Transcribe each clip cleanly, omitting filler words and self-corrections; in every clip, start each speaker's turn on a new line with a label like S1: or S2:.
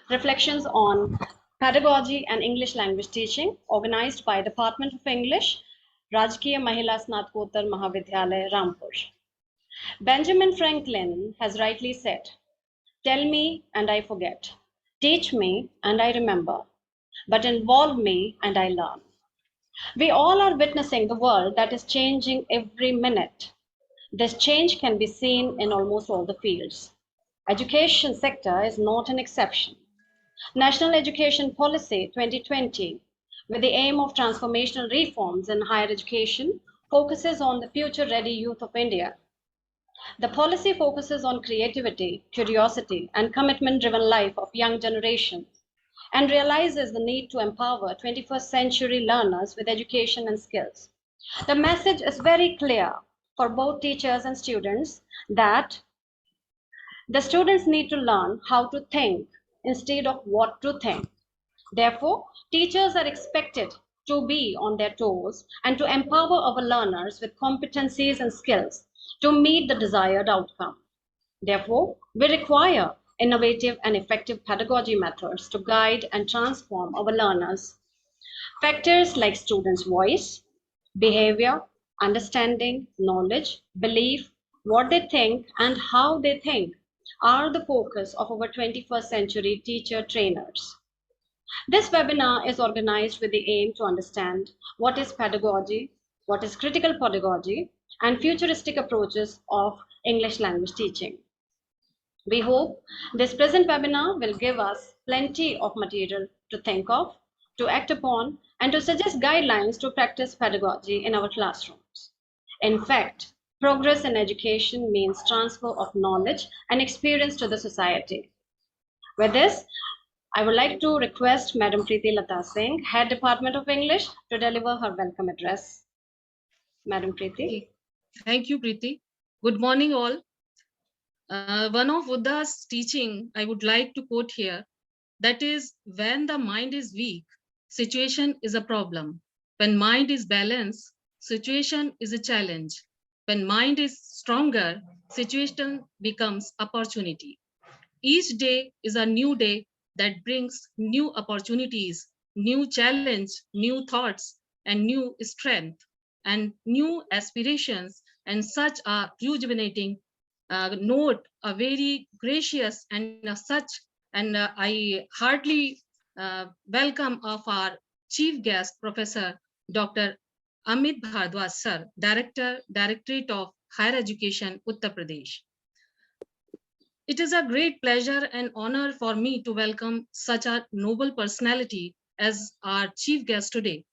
S1: Reflections on Pedagogy and English Language Teaching, organized by Department of English, Rajkiya Mahila Snatkotar Mahavidyalaya, Rampur. Benjamin Franklin has rightly said, "Tell me and I forget, teach me and I remember, but involve me and I learn." We all are witnessing the world that is changing every minute. This change can be seen in almost all the fields. Education sector is not an exception. National Education Policy 2020, with the aim of transformational reforms in higher education, focuses on the future-ready youth of India. The policy focuses on creativity, curiosity, and commitment-driven life of young generations, and realizes the need to empower 21st century learners with education and skills. The message is very clear for both teachers and students that the students need to learn how to think instead of what to think. Therefore, teachers are expected to be on their toes and to empower our learners with competencies and skills to meet the desired outcome. Therefore, we require innovative and effective pedagogy methods to guide and transform our learners. Factors like students' voice, behavior, understanding, knowledge, belief, what they think, and how they think are the focus of our 21st century teacher trainers. This webinar is organized with the aim to understand what is pedagogy, what is critical pedagogy, and futuristic approaches of English language teaching. We hope this present webinar will give us plenty of material to think of, to act upon, and to suggest guidelines to practice pedagogy in our classrooms. In fact, progress in education means transfer of knowledge and experience to the society. With this, I would like to request Madam Preeti Lata Singh, Head Department of English, to deliver her welcome address. Madam Preeti.
S2: Thank you, Preeti. Good morning, all. One of Buddha's teaching I would like to quote here, that is, when the mind is weak, situation is a problem. When mind is balanced, situation is a challenge. When mind is stronger, situation becomes opportunity. Each day is a new day that brings new opportunities, new challenge, new thoughts, and new strength, and new aspirations, and such a rejuvenating note, a very gracious and such, and I heartily welcome of our chief guest, Professor Dr. Amit Bhardwaj, sir, Directorate of Higher Education, Uttar Pradesh. It is a great pleasure and honor for me to welcome such a noble personality as our chief guest today.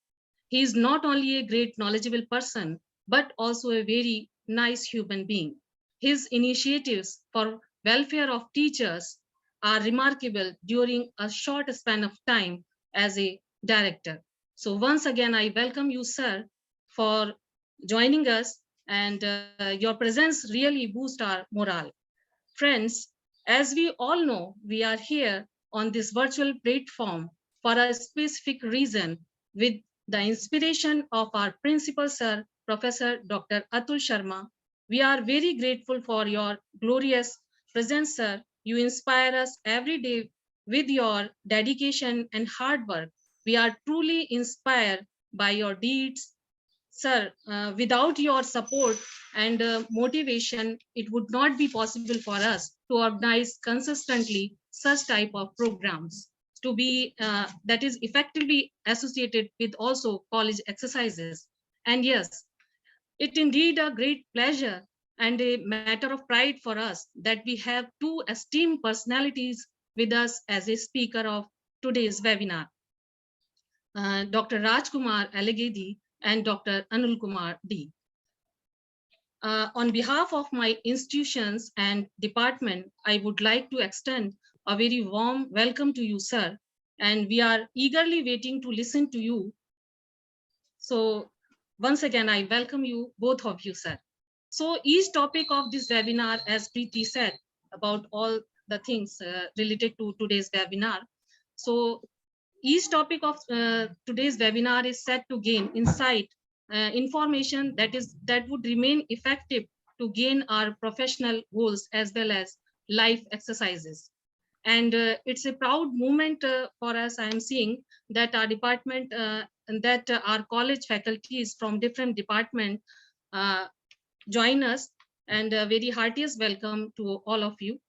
S2: He is not only a great knowledgeable person, but also a very nice human being. His initiatives for welfare of teachers are remarkable during a short span of time as a director. So once again, I welcome you, sir, for joining us, and your presence really boosts our morale. Friends, as we all know, we are here on this virtual platform for a specific reason, with the inspiration of our principal sir, Professor Dr. Atul Sharma. We are very grateful for your glorious presence, sir. You inspire us every day with your dedication and hard work. We are truly inspired by your deeds, sir. Without your support and motivation, it would not be possible for us to organize consistently such type of programs to be that is effectively associated with also college exercises. And yes, it indeed a great pleasure and a matter of pride for us that we have two esteemed personalities with us as a speaker of today's webinar, Dr. Rajkumar Alegedi and Dr. Anul Kumar D. On behalf of my institutions and department, I would like to extend a very warm welcome to you, sir. And we are eagerly waiting to listen to you. So once again, I welcome you, both of you, sir. So each topic of this webinar, as Preeti said, about all the things related to today's webinar. So each topic of today's webinar is set to gain insight, information that would remain effective to gain our professional goals as well as life exercises. And it's a proud moment for us. I am seeing that our department and that our college faculties from different department uh, join us, and a very heartiest welcome to all of you.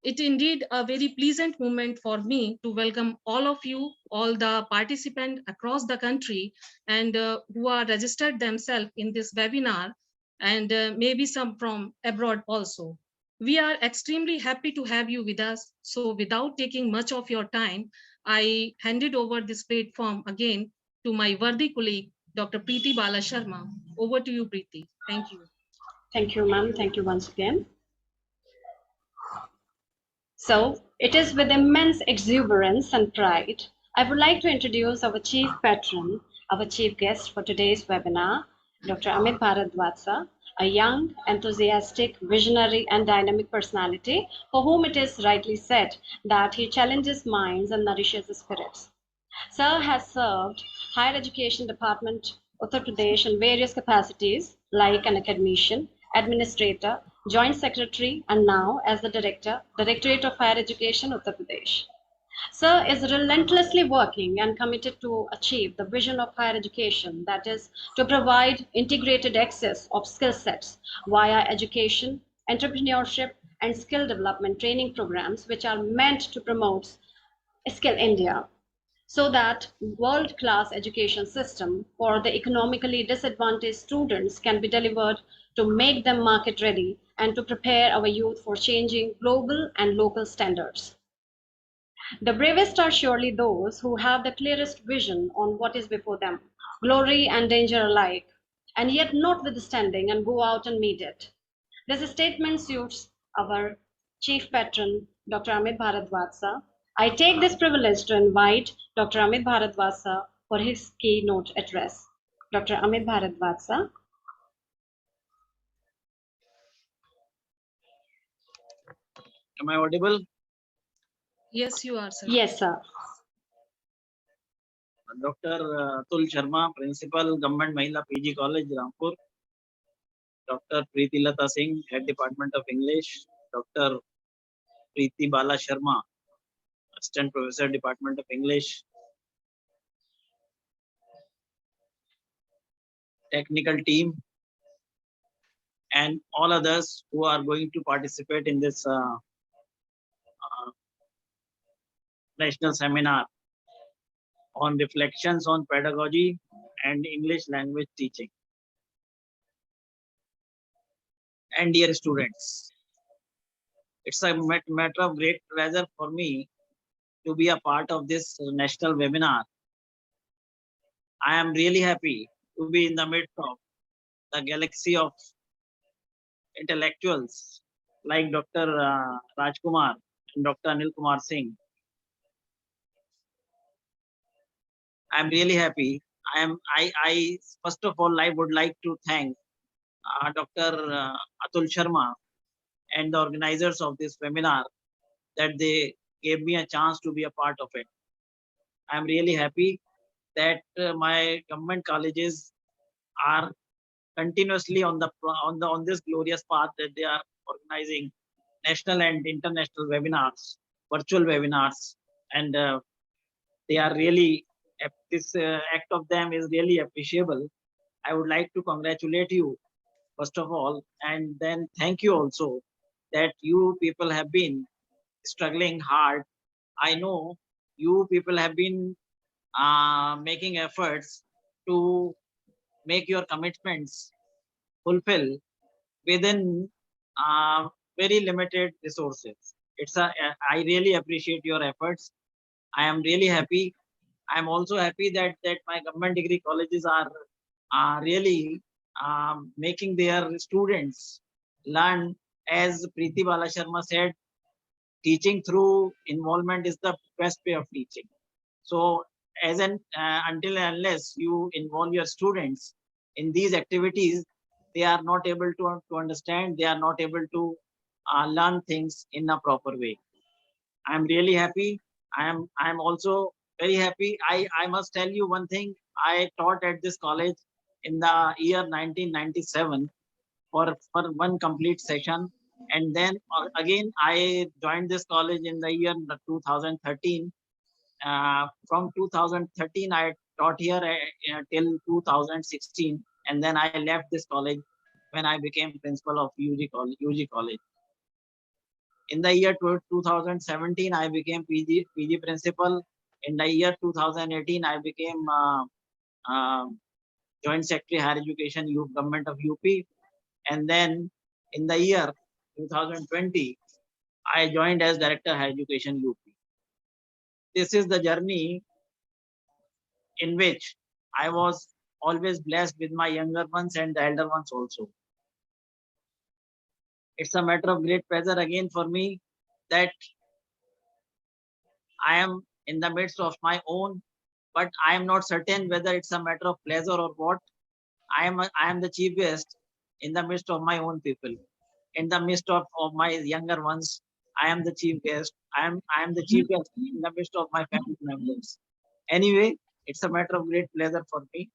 S2: It indeed a very pleasant moment for me to welcome all of you, all the participants across the country, and who are registered themselves in this webinar, and maybe some from abroad also. We are extremely happy to have you with us. So without taking much of your time, I handed over this platform again to my worthy colleague, Dr. Preeti Bala Sharma. Over to you, Preeti. Thank you.
S1: Thank you, ma'am. Thank you once again. So, it is with immense exuberance and pride I would like to introduce our chief patron, our chief guest for today's webinar, Dr. Amit Bharadwaj, a young, enthusiastic, visionary, and dynamic personality for whom it is rightly said that he challenges minds and nourishes spirits. Sir has served Higher Education Department, Uttar Pradesh in various capacities like an academician, administrator, joint secretary, and now as the director, Directorate of Higher Education, Uttar Pradesh. Sir is relentlessly working and committed to achieve the vision of higher education, that is, to provide integrated access of skill sets via education, entrepreneurship, and skill development training programs, which are meant to promote Skill India, so that world-class education system for the economically disadvantaged students can be delivered to make them market ready and to prepare our youth for changing global and local standards. The bravest are surely those who have the clearest vision on what is before them, glory and danger alike, and yet notwithstanding and go out and meet it. This statement suits our chief patron, Dr. Amit Bharadwaj. I take this privilege to invite Dr. Amit Bharadwaj for his keynote address. Dr. Amit Bharadwaj.
S3: Am I audible?
S2: Yes, you are, sir.
S1: Yes, sir.
S3: Dr. Atul Sharma, Principal, Government Mahila PG College, Rampur. Dr. Preeti Lata Singh, Head Department of English. Dr. Preeti Bala Sharma, Assistant Professor, Department of English. Technical team, and all others who are going to participate in this national seminar on reflections on pedagogy and English language teaching. And dear students, it's a matter of great pleasure for me to be a part of this national webinar. I am really happy to be in the midst of the galaxy of intellectuals like Dr. Rajkumar and Dr. Anil Kumar Singh. I am really happy. I first of all, I would like to thank Dr. Atul Sharma and the organizers of this webinar that they gave me a chance to be a part of it. I am really happy that my government colleges are continuously on this glorious path that they are organizing national and international webinars, virtual webinars, and they are really, this act of them is really appreciable. I would like to congratulate you first of all, and then thank you also that you people have been struggling hard. I know you people have been making efforts to make your commitments fulfill within very limited resources. I really appreciate your efforts. I am really happy. I am also happy that my government degree colleges are really making their students learn. As Preeti Bala Sharma said, teaching through involvement is the best way of teaching. So until and unless you involve your students in these activities, they are not able to understand, they are not able to learn things in a proper way. I'm really happy. I'm also very happy. I must tell you one thing. I taught at this college in the year 1997 for one complete session, And then again, I joined this college in the year 2013. From 2013, I taught here till 2016, and then I left this college when I became principal of UG College. In the year 2017, I became PG principal. In the year 2018, I became uh, Joint Secretary Higher Education, Government of UP. And then in the year 2020, I joined as Director Higher Education UP. This is the journey in which I was always blessed with my younger ones and the elder ones also. It's a matter of great pleasure again for me that I am in the midst of my own, but I am not certain whether it's a matter of pleasure or what. I am the chief guest in the midst of my own people. In the midst of my younger ones, I am the chief guest. I am the chief guest in the midst of my family members. Anyway, it's a matter of great pleasure for me.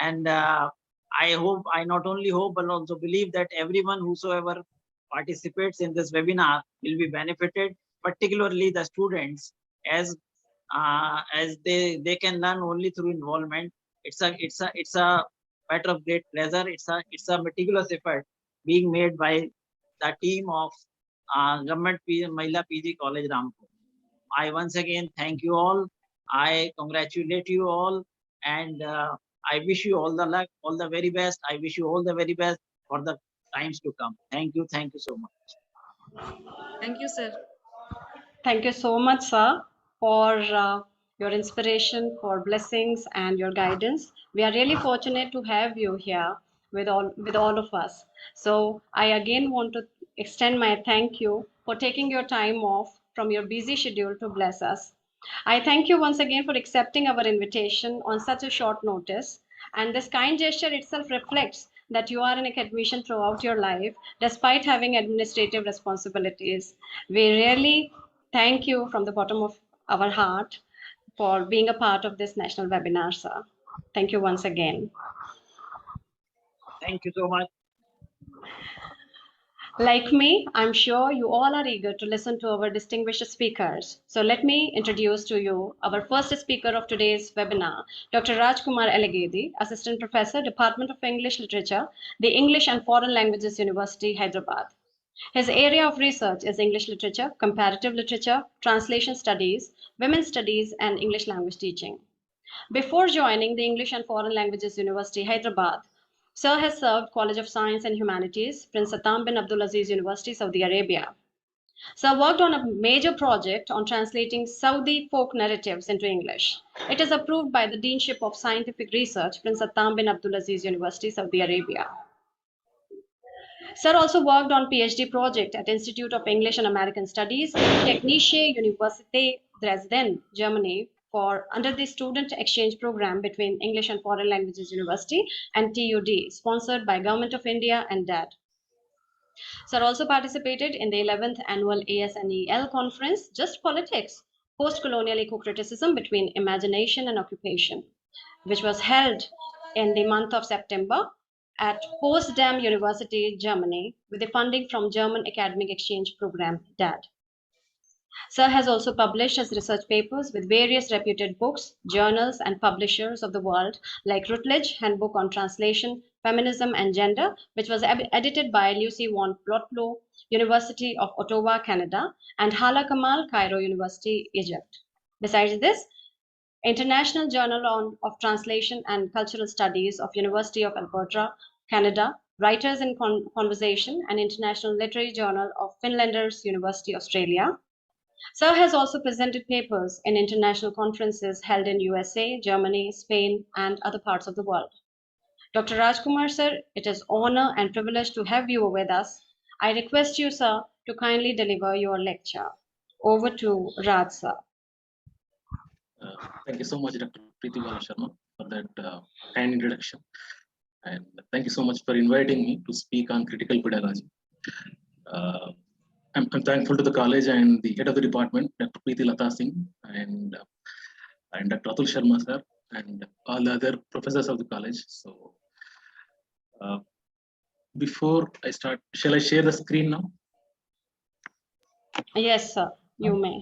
S3: And I not only hope, but also believe that everyone whosoever participates in this webinar will be benefited, particularly the students, as they can learn only through involvement. It's a matter of great pleasure. It's a meticulous effort being made by the team of Government Mahila PG College Rampur. I once again thank you all. I congratulate you all, and I wish you all the luck, all the very best. I wish you all the very best for the times to come. Thank you so much.
S2: Thank you, sir.
S1: Thank you so much, sir, for your inspiration, for blessings, and your guidance. We are really fortunate to have you here with all of us. So I again want to extend my thank you for taking your time off from your busy schedule to bless us. I thank you once again for accepting our invitation on such a short notice. And this kind gesture itself reflects that you are an academician throughout your life, despite having administrative responsibilities. We really thank you from the bottom of our heart for being a part of this national webinar, sir. Thank you once again.
S3: Thank you so much.
S1: Like me, I'm sure you all are eager to listen to our distinguished speakers. So let me introduce to you our first speaker of today's webinar, Dr. Rajkumar Elegedi, Assistant Professor, Department of English Literature, the English and Foreign Languages University, Hyderabad. His area of research is English literature, comparative literature, translation studies, women's studies, and English language teaching. Before joining the English and Foreign Languages University, Hyderabad, Sir has served College of Science and Humanities, Prince Satam bin Abdulaziz University, Saudi Arabia. Sir worked on a major project on translating Saudi folk narratives into English. It is approved by the Deanship of Scientific Research, Prince Satam bin Abdulaziz University, Saudi Arabia. Sir also worked on PhD project at Institute of English and American Studies, Technische Universität Dresden, Germany, for under the student exchange program between English and Foreign Languages University and TUD, sponsored by Government of India and DAD. Sir also participated in the 11th annual ASNEL conference, Just Politics, Post-Colonial Eco-Criticism Between Imagination and Occupation, which was held in the month of September at Potsdam University, Germany, with the funding from German Academic Exchange Program, DAD. Sir has also published his research papers with various reputed books, journals, and publishers of the world, like Routledge Handbook on Translation, Feminism and Gender, which was edited by Lucy von Plotlow, University of Ottawa, Canada, and Hala Kamal, Cairo University, Egypt. Besides this, International Journal of Translation and Cultural Studies of University of Alberta, Canada, Writers in Conversation, and International Literary Journal of Finlanders University, Australia. Sir has also presented papers in international conferences held in USA, Germany, Spain, and other parts of the world. Dr. Rajkumar, sir, it is honor and privilege to have you with us. I request you, sir, to kindly deliver your lecture. Over to Raj, sir.
S4: Thank you so much, Dr. Preeti Bala Sharma, for that kind introduction. And thank you so much for inviting me to speak on critical pedagogy. I'm thankful to the college and the head of the department, Dr. Preeti Lata Singh, and Dr. Atul Sharma, sir, and all the other professors of the college. So, before I start, shall I share the screen now?
S1: Yes, sir. You may.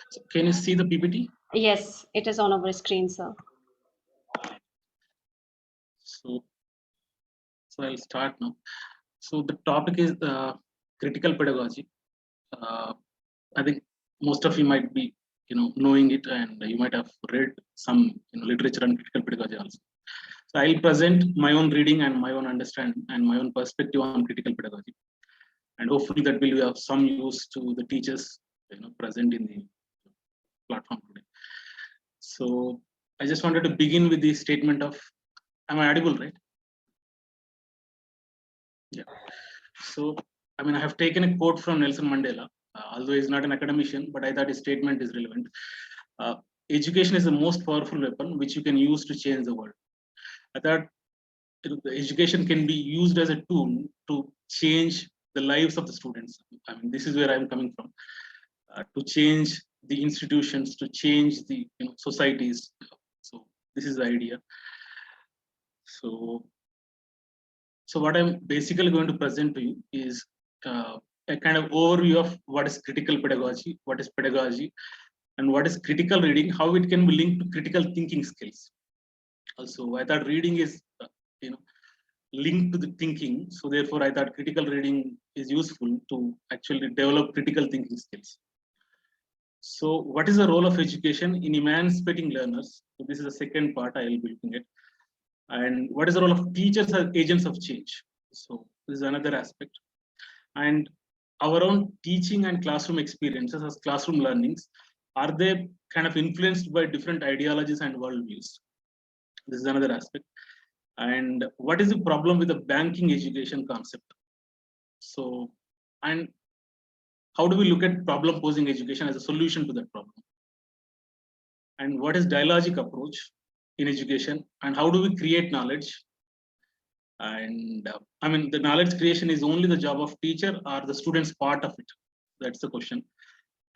S4: So can you see the PPT?
S1: Yes, it is on our screen, sir.
S4: So, so I'll start now. So the topic is critical pedagogy. I think most of you might be, knowing it, and you might have read some, literature on critical pedagogy also. So I'll present my own reading and my own understanding and my own perspective on critical pedagogy, and hopefully that will be of some use to the teachers, present in the platform today. So I just wanted to begin with the statement of, am I audible, right? Yeah. So, I have taken a quote from Nelson Mandela, although he's not an academician, but I thought his statement is relevant. Uh, Education is the most powerful weapon which you can use to change the world. I thought the education can be used as a tool to change the lives of the students. This is where I'm coming from. To change the institutions, to change the societies. So this is the idea. So what I'm basically going to present to you is a kind of overview of what is critical pedagogy, and what is critical reading, how it can be linked to critical thinking skills. Also, I thought reading is, linked to the thinking. So therefore, I thought critical reading is useful to actually develop critical thinking skills. So what is the role of education in emancipating learners? So this is the second part I will be looking at. And what is the role of teachers as agents of change? So this is another aspect. And our own teaching and classroom experiences as classroom learnings, are they kind of influenced by different ideologies and worldviews? This is another aspect. And what is the problem with the banking education concept? So, and how do we look at problem posing education as a solution to that problem? And what is dialogic approach in education, and how do we create knowledge? And the knowledge creation is only the job of teacher, or the students part of it? That's the question.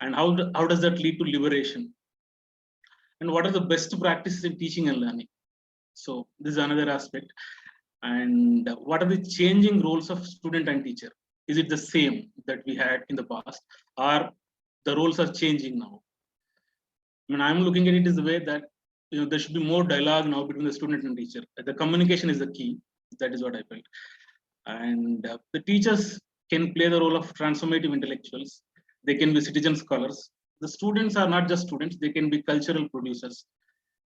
S4: And how does that lead to liberation? And what are the best practices in teaching and learning? So this is another aspect. And what are the changing roles of student and teacher? Is it the same that we had in the past, or the roles are changing now? I'm looking at it as the way that there should be more dialogue now between the student and teacher. The communication is the key. That is what I felt. And the teachers can play the role of transformative intellectuals. They can be citizen scholars. The students are not just students; they can be cultural producers.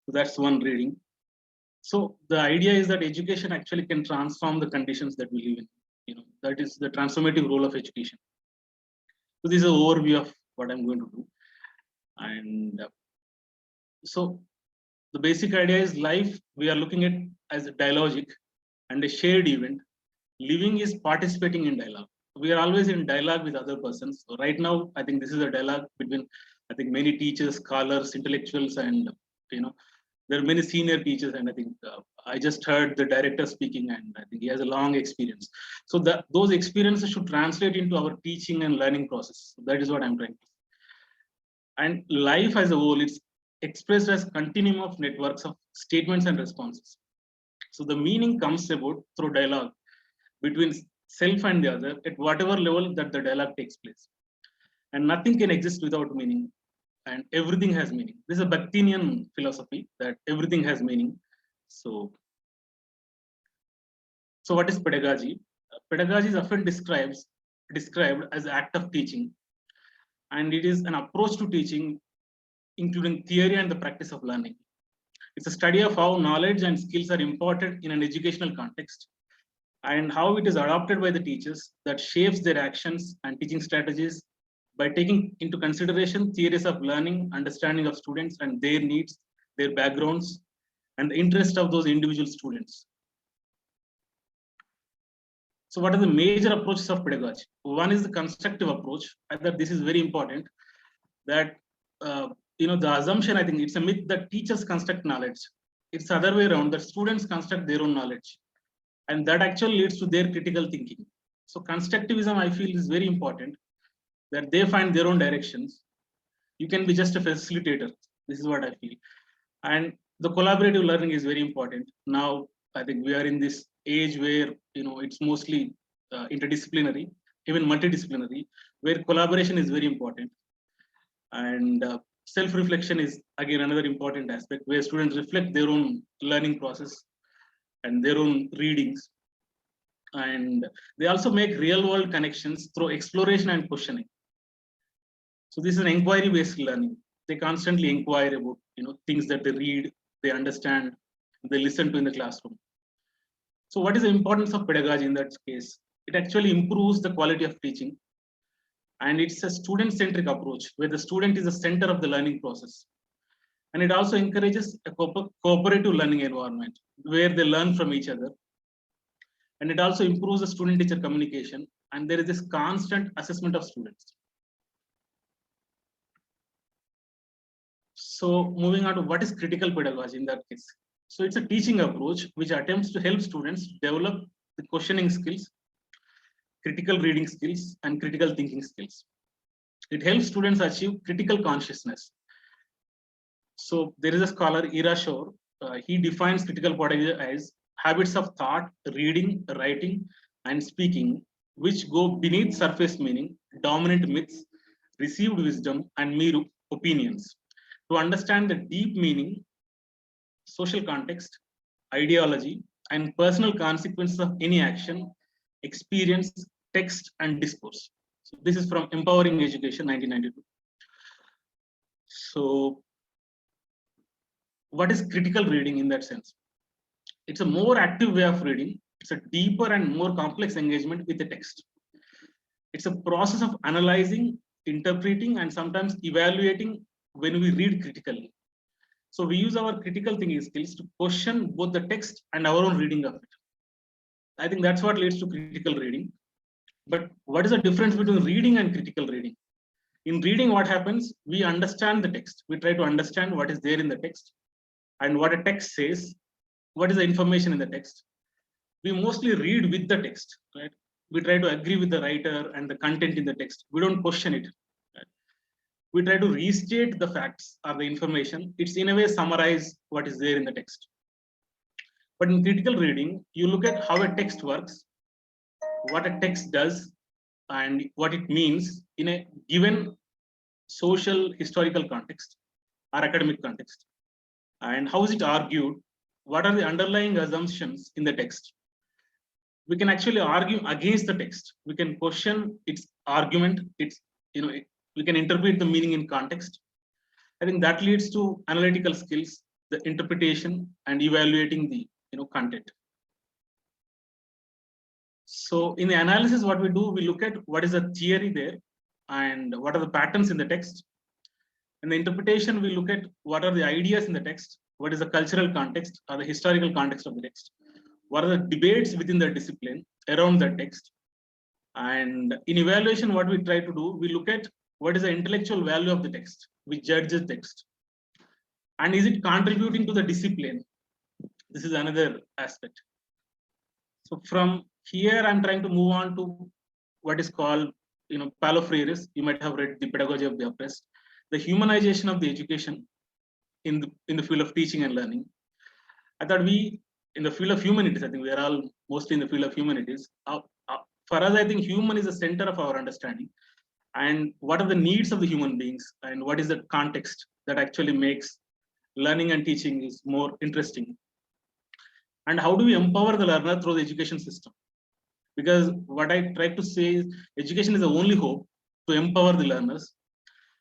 S4: So that's one reading. So the idea is that education actually can transform the conditions that we live in. That is the transformative role of education. So this is an overview of what I'm going to do. And so the basic idea is life we are looking at as a dialogic and a shared event. Living is participating in dialogue. We are always in dialogue with other persons. So right now, I think this is a dialogue between, I think, many teachers, scholars, intellectuals, and there are many senior teachers. And I think I just heard the director speaking, and I think he has a long experience. So those experiences should translate into our teaching and learning process. So that is what I'm trying to say. And life as a whole, it's expressed as continuum of networks of statements and responses. So the meaning comes about through dialogue between self and the other at whatever level that the dialogue takes place. And nothing can exist without meaning, and everything has meaning. This is a Bakhtinian philosophy that everything has meaning. So what is pedagogy? Pedagogy is often described as the act of teaching, and it is an approach to teaching including theory and the practice of learning. It's a study of how knowledge and skills are imparted in an educational context, and how it is adopted by the teachers that shapes their actions and teaching strategies by taking into consideration theories of learning, understanding of students and their needs, their backgrounds, and the interest of those individual students. So what are the major approaches of pedagogy? One is the constructive approach. I thought this is very important, that the assumption, I think it's a myth that teachers construct knowledge. It's the other way around, that students construct their own knowledge, and that actually leads to their critical thinking. So constructivism, I feel, is very important, that they find their own directions. You can be just a facilitator. This is what I feel. And the collaborative learning is very important. Now, I think we are in this age where it's mostly interdisciplinary, even multidisciplinary, where collaboration is very important. And self-reflection is again another important aspect, where students reflect their own learning process and their own readings. And they also make real-world connections through exploration and questioning. So this is an inquiry-based learning. They constantly inquire about things that they read, they understand, they listen to in the classroom. So what is the importance of pedagogy in that case? It actually improves the quality of teaching, and it's a student-centric approach where the student is the center of the learning process. And it also encourages a cooperative learning environment where they learn from each other. And it also improves the student-teacher communication, and there is this constant assessment of students. So moving on to what is critical pedagogy in that case. So it's a teaching approach which attempts to help students develop the questioning skills, critical reading skills, and critical thinking skills. It helps students achieve critical consciousness. So there is a scholar, Ira Shore, he defines critical pedagogy as habits of thought, reading, writing, and speaking, which go beneath surface meaning, dominant myths, received wisdom, and mere opinions, to understand the deep meaning, social context, ideology, and personal consequences of any action, experience, text, and discourse. So this is from Empowering Education, 1992. So what is critical reading in that sense? It's a more active way of reading. It's a deeper and more complex engagement with the text. It's a process of analyzing, interpreting, and sometimes evaluating when we read critically. So we use our critical thinking skills to question both the text and our own reading of it. I think that's what leads to critical reading. But what is the difference between reading and critical reading? In reading, what happens? We understand the text. We try to understand what is there in the text and what a text says, what is the information in the text. We mostly read with the text, right? We try to agree with the writer and the content in the text. We don't question it. Right? We try to restate the facts or the information. It's in a way summarize what is there in the text. But in critical reading, you look at how a text works, what a text does, and what it means in a given social, historical context or academic context. And how is it argued? What are the underlying assumptions in the text? We can actually argue against the text. We can question its argument. We can interpret the meaning in context. I think that leads to analytical skills, the interpretation, and evaluating the content. So in the analysis, what we do, we look at what is the theory there and what are the patterns in the text. In the interpretation, we look at what are the ideas in the text, what is the cultural context or the historical context of the text, what are the debates within the discipline around the text. And in evaluation, what we try to do, we look at what is the intellectual value of the text, we judge the text. And is it contributing to the discipline? This is another aspect. So from here, I'm trying to move on to what is called, Paulo Freire's, you might have read The Pedagogy of the Oppressed, the humanization of the education in the field of teaching and learning. I thought in the field of humanities, I think we are all mostly in the field of humanities. For us, I think human is the center of our understanding. And what are the needs of the human beings and what is the context that actually makes learning and teaching is more interesting. And how do we empower the learner through the education system? Because what I try to say is education is the only hope to empower the learners.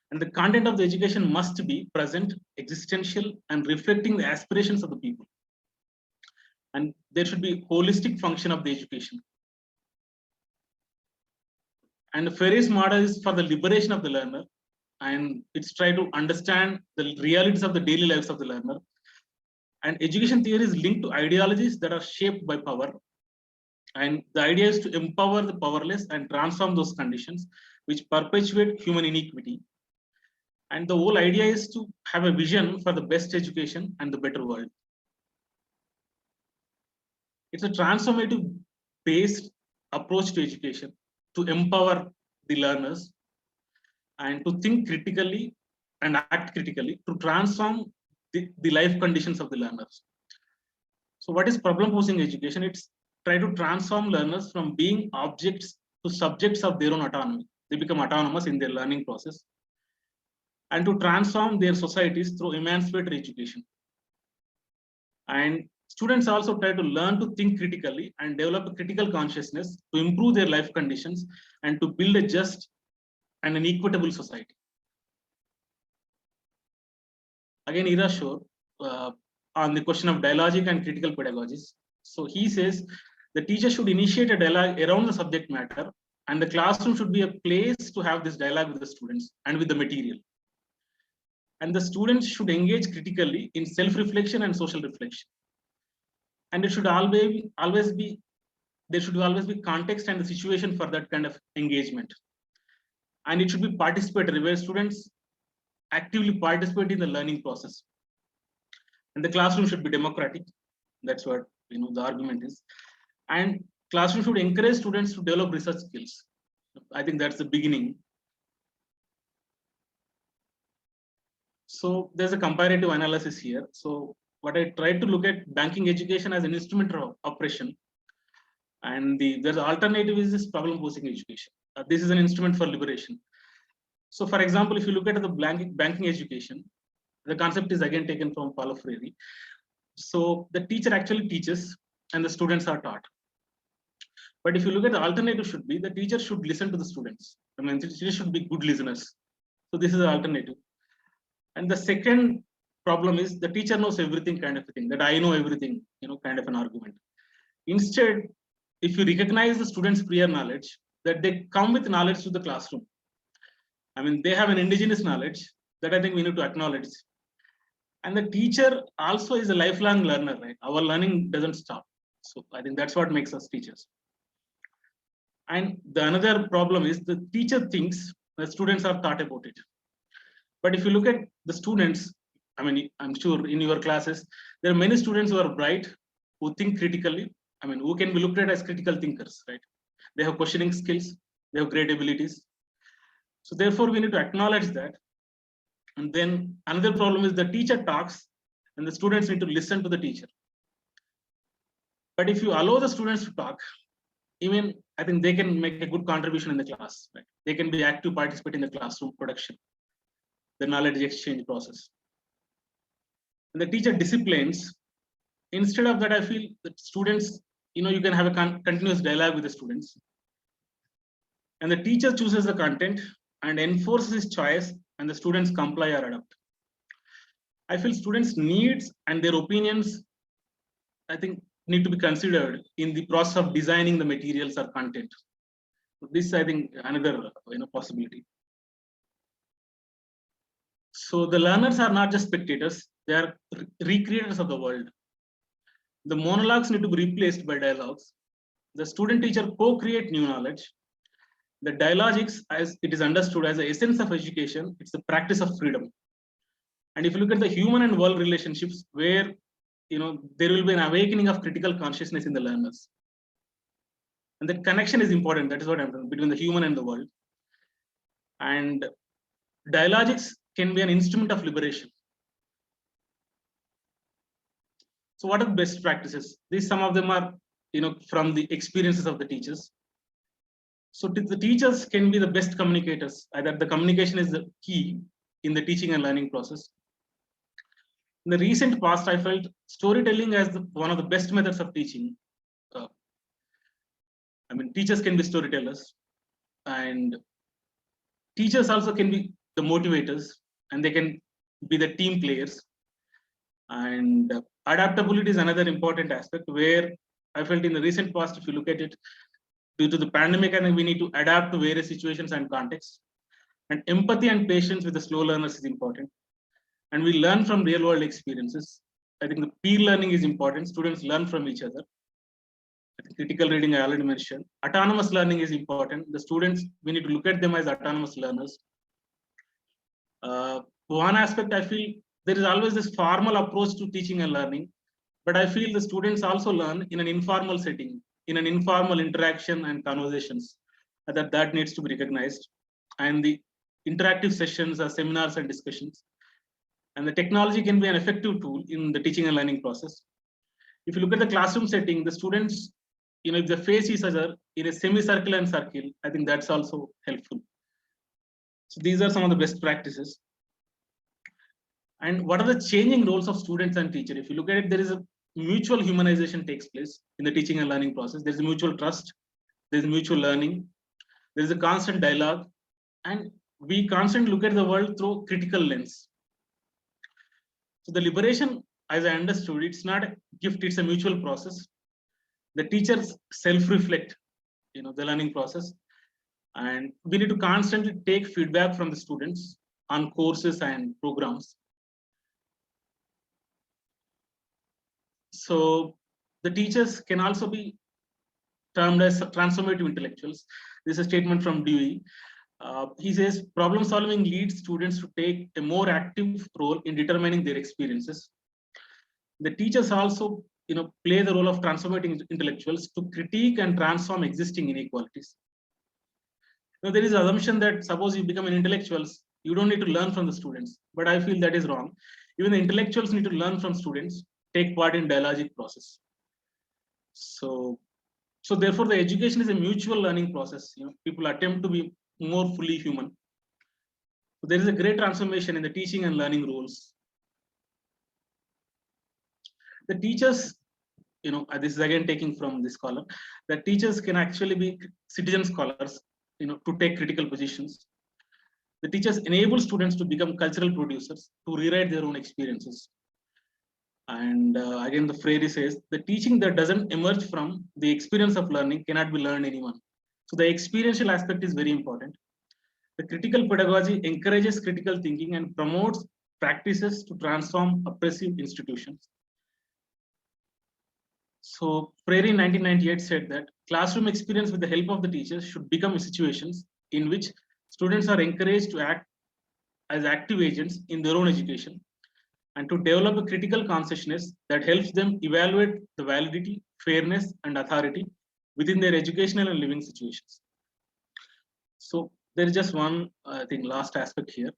S4: And the content of the education must be present, existential, and reflecting the aspirations of the people. And there should be holistic function of the education. And the Ferris model is for the liberation of the learner, and it's try to understand the realities of the daily lives of the learner. And education theory is linked to ideologies that are shaped by power. And the idea is to empower the powerless and transform those conditions which perpetuate human inequity. And the whole idea is to have a vision for the best education and the better world. It's a transformative based approach to education to empower the learners and to think critically and act critically to transform the life conditions of the learners. So what is problem posing education? It's try to transform learners from being objects to subjects of their own autonomy. They become autonomous in their learning process, and to transform their societies through emancipatory education. And students also try to learn to think critically and develop a critical consciousness to improve their life conditions and to build a just and an equitable society. Again, Ira Shore, on the question of dialogic and critical pedagogies. So he says the teacher should initiate a dialogue around the subject matter, and the classroom should be a place to have this dialogue with the students and with the material. And the students should engage critically in self-reflection and social reflection. And it should always be there should always be context and the situation for that kind of engagement. And it should be participatory, where students actively participate in the learning process. And the classroom should be democratic. That's what the argument is. And classroom should encourage students to develop research skills. I think that's the beginning. So there's a comparative analysis here. So what I tried to look at banking education as an instrument of oppression, and there's an alternative is this problem posing education. This is an instrument for liberation. So for example, if you look at the banking education, the concept is again taken from Paulo Freire. So the teacher actually teaches and the students are taught. But if you look at the alternative, should be the teacher should listen to the students. I mean, teachers should be good listeners. So this is the alternative. And the second problem is the teacher knows everything kind of a thing, that I know everything, kind of an argument. Instead, if you recognize the students' prior knowledge, that they come with knowledge to the classroom. I mean, they have an indigenous knowledge that I think we need to acknowledge. And the teacher also is a lifelong learner, right? Our learning doesn't stop. So I think that's what makes us teachers. And the another problem is the teacher thinks the students are taught about it. But if you look at the students, I mean, I'm sure in your classes, there are many students who are bright, who think critically, I mean, who can be looked at as critical thinkers, right? They have questioning skills, they have great abilities. So therefore, we need to acknowledge that. And then another problem is the teacher talks and the students need to listen to the teacher. But if you allow the students to talk, even I think they can make a good contribution in the class, right? They can be active participant in the classroom production, the knowledge exchange process. And the teacher disciplines. Instead of that, I feel that students, you can have a continuous dialogue with the students. And the teacher chooses the content and enforces his choice, and the students comply or adapt. I feel students' needs and their opinions, I think, need to be considered in the process of designing the materials or content. So this, I think, another possibility. So the learners are not just spectators; they are recreators of the world. The monologues need to be replaced by dialogues. The student-teacher co-create new knowledge. The dialogics, as it is understood as the essence of education, it's the practice of freedom. And if you look at the human and world relationships, where there will be an awakening of critical consciousness in the learners. And that connection is important. That is what I'm saying, between the human and the world. And dialogics can be an instrument of liberation. So what are the best practices? Some of them are from the experiences of the teachers. So the teachers can be the best communicators. Either the communication is the key in the teaching and learning process. In the recent past, I felt storytelling as one of the best methods of teaching. I mean, teachers can be storytellers, and teachers also can be the motivators, and they can be the team players. And adaptability is another important aspect, where I felt in the recent past, if you look at it, due to the pandemic, I think we need to adapt to various situations and contexts. And empathy and patience with the slow learners is important. And we learn from real world experiences. I think the peer learning is important. Students learn from each other. I think critical reading I already mentioned. Autonomous learning is important. The students, we need to look at them as autonomous learners. One aspect I feel there is always this formal approach to teaching and learning, but I feel the students also learn in an informal setting, in an informal interaction and conversations. That needs to be recognized. And the interactive sessions or seminars and discussions. And the technology can be an effective tool in the teaching and learning process. If you look at the classroom setting, the students, if they face each other in a semicircle and circle, I think that's also helpful. So these are some of the best practices. And what are the changing roles of students and teacher? If you look at it, there is a mutual humanization takes place in the teaching and learning process. There's a mutual trust, there's mutual learning, there's a constant dialogue, and we constantly look at the world through critical lens. So the liberation, as I understood, it's not a gift, it's a mutual process. The teachers self-reflect, the learning process. And we need to constantly take feedback from the students on courses and programs. So the teachers can also be termed as transformative intellectuals. This is a statement from Dewey. He says problem solving leads students to take a more active role in determining their experiences. The teachers also play the role of transformating intellectuals to critique and transform existing inequalities. Now, there is an assumption that suppose you become an intellectual, you don't need to learn from the students, but I feel that is wrong. Even the intellectuals need to learn from students, take part in dialogic process. So therefore the education is a mutual learning process. People attempt to be more fully human. So there is a great transformation in the teaching and learning roles. The teachers, this is again taking from this column, that teachers can actually be citizen scholars, to take critical positions. The teachers enable students to become cultural producers, to rewrite their own experiences. And again, the Freire says, the teaching that doesn't emerge from the experience of learning cannot be learned anyone. So the experiential aspect is very important. The critical pedagogy encourages critical thinking and promotes practices to transform oppressive institutions. So Freire in 1998 said that classroom experience with the help of the teachers should become situations in which students are encouraged to act as active agents in their own education and to develop a critical consciousness that helps them evaluate the validity, fairness, and authority within their educational and living situations. So there is just one, I think, last aspect here,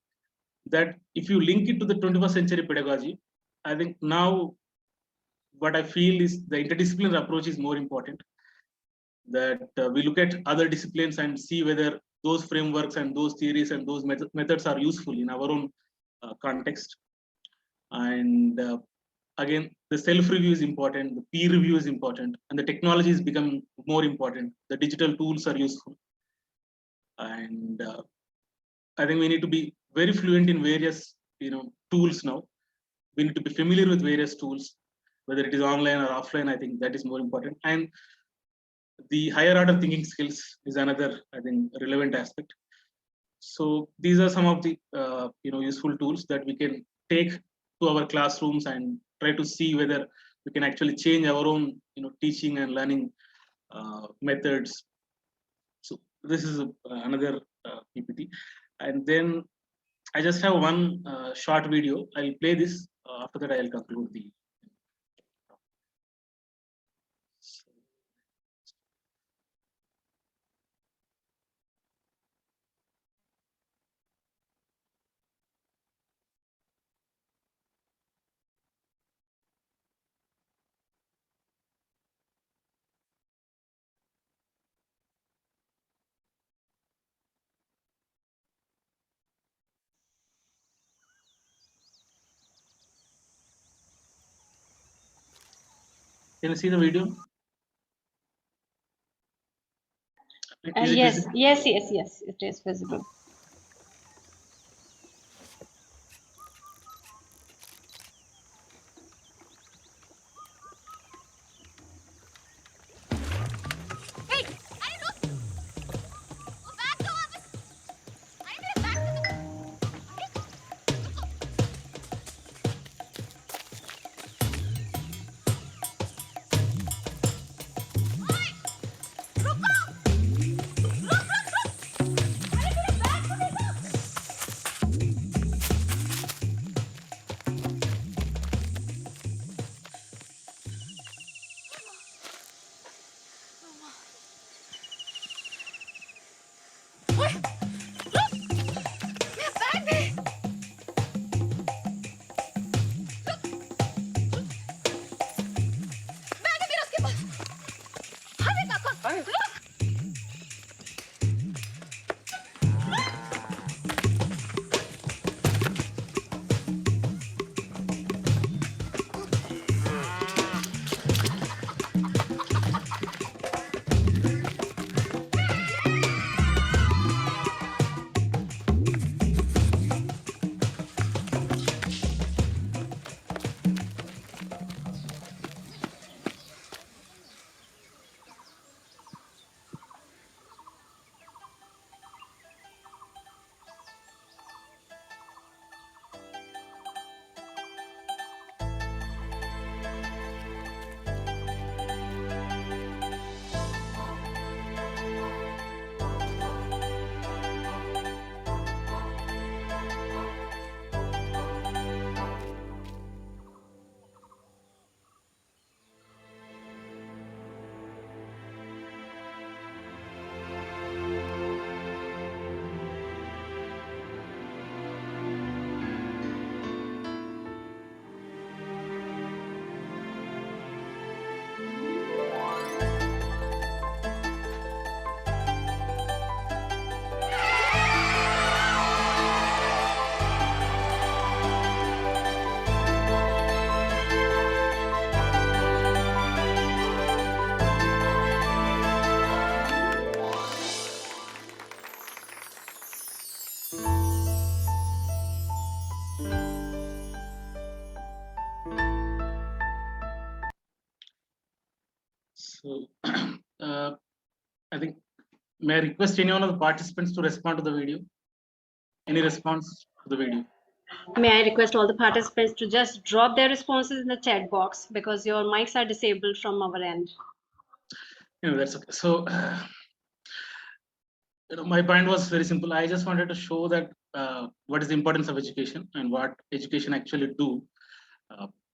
S4: that if you link it to the 21st century pedagogy, I think now what I feel is the interdisciplinary approach is more important. That we look at other disciplines and see whether those frameworks and those theories and those methods are useful in our own context. And again, the self-review is important, the peer review is important, and the technology is becoming more important. The digital tools are useful. And I think we need to be very fluent in various tools now. We need to be familiar with various tools, whether it is online or offline. I think that is more important. And the higher order thinking skills is another, I think, relevant aspect. So these are some of the useful tools that we can take to our classrooms and try to see whether we can actually change our own teaching and learning methods. So this is another PPT, and then I just have one short video. I'll play this. After that, I'll conclude the. Can you see the video? Is it
S1: Yes,
S4: visible?
S1: yes, it is visible.
S5: Hey, I don't know
S4: So, I think, may I request any one of the participants to respond to the video? Any response to the video?
S1: May I request all the participants to just drop their responses in the chat box because your mics are disabled from our end.
S4: That's okay. So, my point was very simple. I just wanted to show that what is the importance of education and what education actually do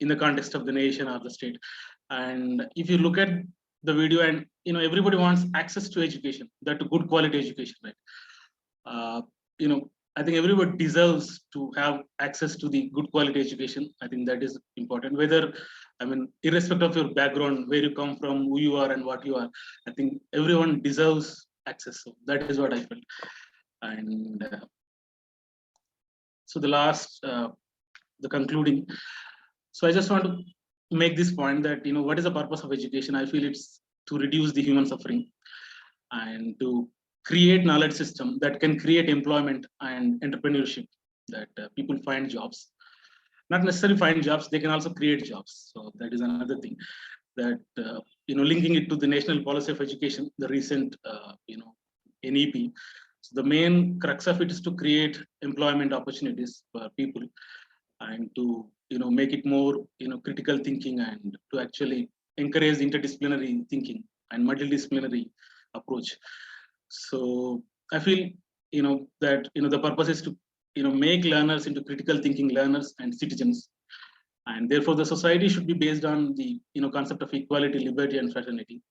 S4: in the context of the nation or the state. And if you look at the video, and everybody wants access to education, that good quality education, right? I think everybody deserves to have access to the good quality education. I think that is important. Whether, irrespective of your background, where you come from, who you are, and what you are, I think everyone deserves access. So that is what I felt. And so the concluding. So I just want to make this point that what is the purpose of education? I feel it's to reduce the human suffering and to create knowledge system that can create employment and entrepreneurship, that people find jobs, not necessarily find jobs, they can also create jobs. So that is another thing, that linking it to the national policy of education, the recent NEP. So the main crux of it is to create employment opportunities for people and to make it more critical thinking, and to actually encourage interdisciplinary thinking and multidisciplinary approach. So I feel that the purpose is to make learners into critical thinking learners and citizens, and therefore the society should be based on the concept of equality, liberty, and fraternity.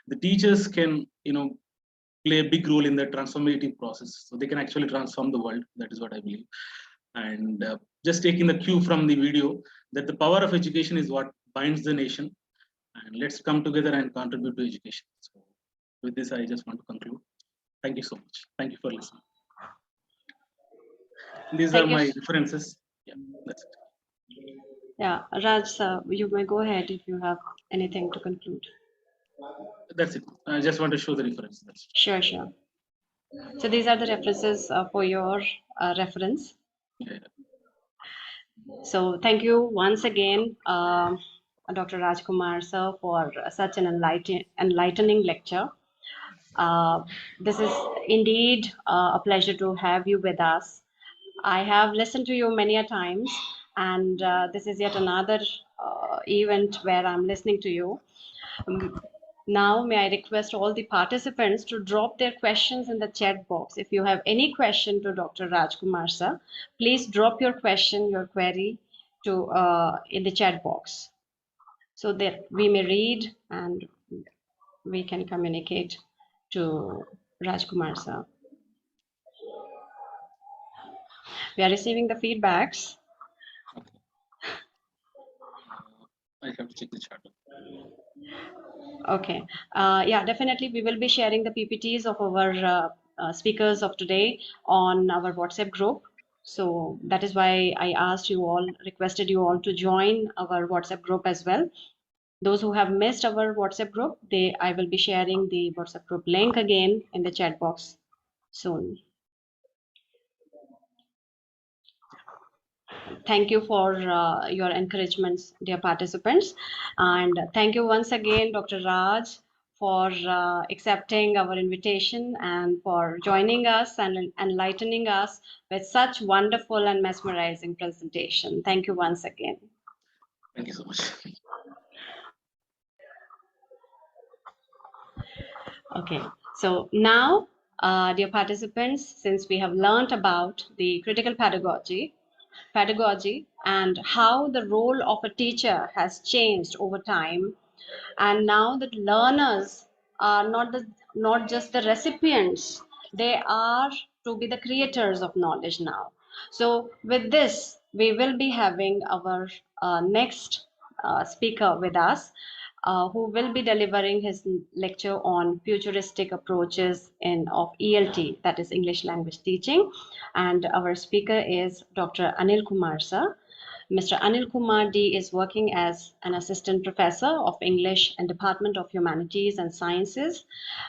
S4: The teachers can play a big role in the transformative process, so they can actually transform the world. That is what I believe. And just taking the cue from the video, that the power of education is what binds the nation, and let's come together and contribute to education. So with this, I just want to conclude. Thank you so much. Thank you for listening. These
S1: Thank
S4: are
S1: you.
S4: my references. Yeah, that's it.
S1: Yeah, Raj, sir, you may go ahead if you have anything to conclude.
S4: That's it. I just want to show the reference. That's it.
S1: Sure, sure. So these are the references for your reference.
S4: Yeah.
S1: So thank you once again, Dr. Rajkumar, sir, for such an enlightening lecture. This is indeed a pleasure to have you with us. I have listened to you many a times, and this is yet another event where I'm listening to you. Now, may I request all the participants to drop their questions in the chat box. If you have any question to Dr. Rajkumar, sir, please drop your question, your query to in the chat box, so that we may read and we can communicate to Rajkumar, sir. We are receiving the feedbacks.
S4: I have to check the chart.
S1: Okay. Yeah, definitely. We will be sharing the PPTs of our speakers of today on our WhatsApp group. So that is why I asked you all, requested you all to join our WhatsApp group as well. Those who have missed our WhatsApp group, I will be sharing the WhatsApp group link again in the chat box soon. Thank you for your encouragements, dear participants. And thank you once again, Dr. Raj, for accepting our invitation and for joining us and enlightening us with such wonderful and mesmerizing presentation. Thank you once again.
S4: Thank you so much.
S1: Okay, so now, dear participants, since we have learned about the critical pedagogy and how the role of a teacher has changed over time, and now that learners are not just the recipients, they are to be the creators of knowledge now. So with this, we will be having our next speaker with us, who will be delivering his lecture on futuristic approaches of ELT, that is English language teaching. And our speaker is Dr. Anil Kumar sir. Mr. Anil Kumar D is working as an assistant professor of English and Department of Humanities and Sciences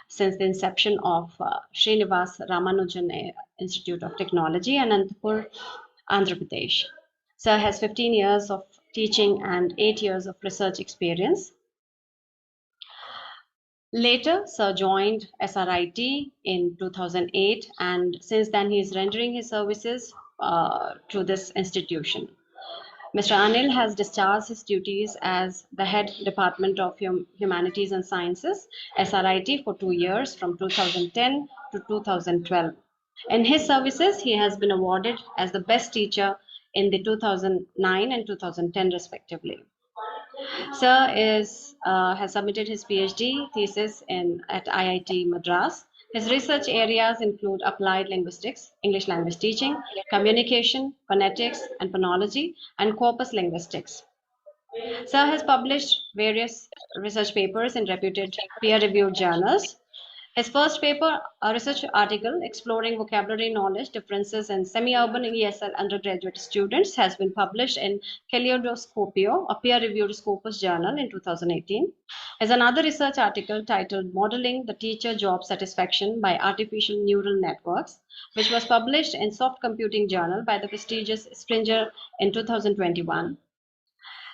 S1: since the inception of Srinivas Ramanujan Institute of Technology in Anantapur, Andhra Pradesh. Sir has 15 years of teaching and 8 years of research experience. Later, Sir joined SRIT in 2008, and since then he is rendering his services to this institution. Mr. Anil has discharged his duties as the head Department of Humanities and Sciences, SRIT, for 2 years from 2010 to 2012. In his services, he has been awarded as the best teacher in the 2009 and 2010 respectively. Sir has submitted his PhD thesis at IIT Madras. His research areas include applied linguistics, English language teaching, communication, phonetics and phonology, and corpus linguistics. Sir has published various research papers in reputed peer-reviewed journals. His first paper, a research article exploring vocabulary knowledge differences in semi-urban ESL undergraduate students, has been published in Kaleidoscopio, a peer-reviewed Scopus journal in 2018. His another research article titled Modeling the Teacher Job Satisfaction by Artificial Neural Networks, which was published in Soft Computing Journal by the prestigious Springer in 2021.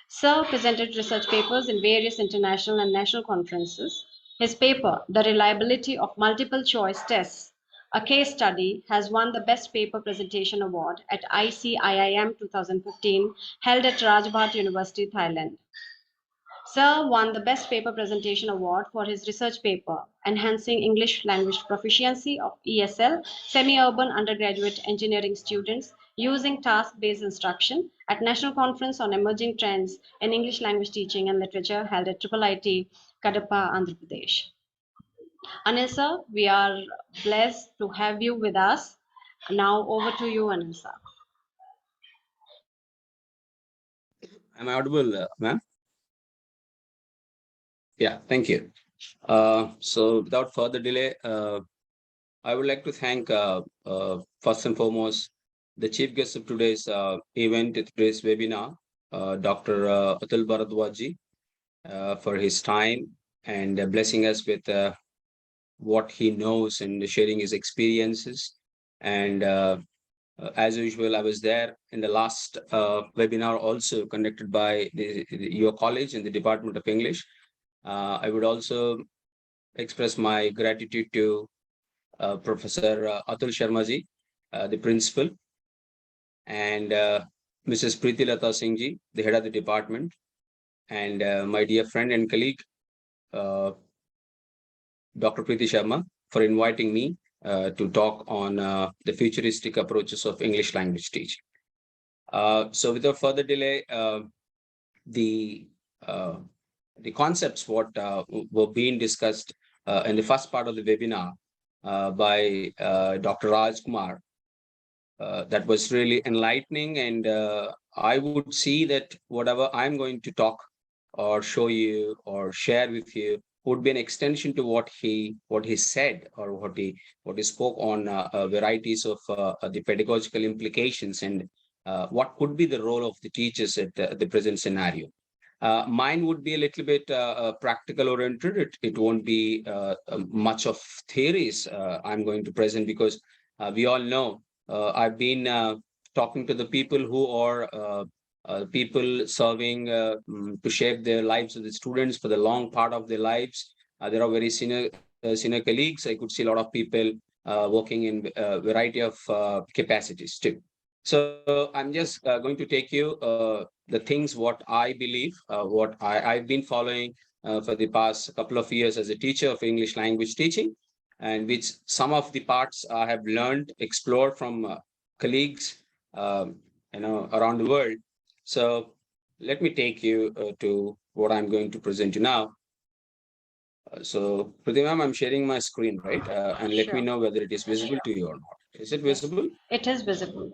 S1: Sir presented research papers in various international and national conferences. His paper, The Reliability of Multiple Choice Tests, a case study, has won the Best Paper Presentation Award at ICIIM 2015, held at Rajbhat University, Thailand. Sir won the Best Paper Presentation Award for his research paper, Enhancing English Language Proficiency of ESL Semi-Urban Undergraduate Engineering Students Using Task-Based Instruction at National Conference on Emerging Trends in English Language Teaching and Literature held at IIIT, Kadapa, Andhra Pradesh. Anil sir, we are blessed to have you with us. Now over to you, Anil sir.
S5: Am I audible, ma'am? Yeah, thank you. So without further delay, I would like to thank first and foremost the chief guest of today's event, today's webinar, Dr. Atul Bharadwaj, for his time and blessing us with what he knows and sharing his experiences. And as usual, I was there in the last webinar also conducted by your college in the Department of English. I would also express my gratitude to Professor Atul Sharmaji, the principal, and Mrs. Preeti Lata Singh ji, the head of the department, and my dear friend and colleague, Dr. Preeti Sharma, for inviting me to talk on the futuristic approaches of English language teaching. So without further delay, the concepts what were being discussed in the first part of the webinar by Dr. Raj Kumar, that was really enlightening, and I would see that whatever I'm going to talk or show you or share with you would be an extension to what he said, or what he spoke on varieties of the pedagogical implications, and what could be the role of the teachers at the present scenario. Mine would be a little bit practical oriented. It won't be much of theories I'm going to present, because we all know I've been talking to the people who are people serving to shape their lives of the students for the long part of their lives. There are very senior colleagues. I could see a lot of people working in a variety of capacities too. So I'm just going to take you the things what I believe, what I've been following for the past couple of years as a teacher of English language teaching, and which some of the parts I have learned, explored from colleagues, um, around the world. So let me take you to what I'm going to present you now. So Pratima, I'm sharing my screen, right? And let me
S1: Sure.
S5: know whether it is visible to you or not. Is it
S1: Yes,
S5: visible?
S1: it is visible.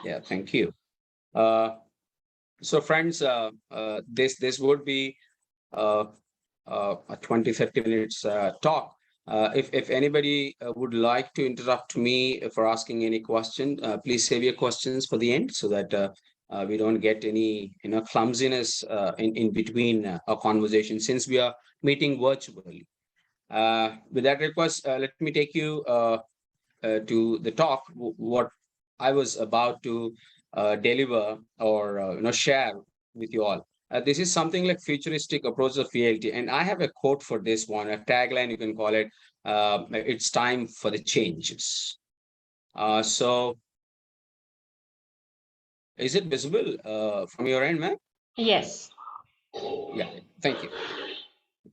S5: Yeah, thank you. Uh, so friends, this would be uh, a 20-30 minutes talk. If anybody would like to interrupt me for asking any question, please save your questions for the end, so that we don't get any clumsiness in between our conversation, since we are meeting virtually. With that request, let me take you to the talk, what I was about to deliver, or share with you all. This is something like futuristic approach of reality, and I have a quote for this one, a tagline you can call it. It's time for the changes. So, is it visible from your end, ma'am?
S1: Yes.
S5: Yeah, thank you.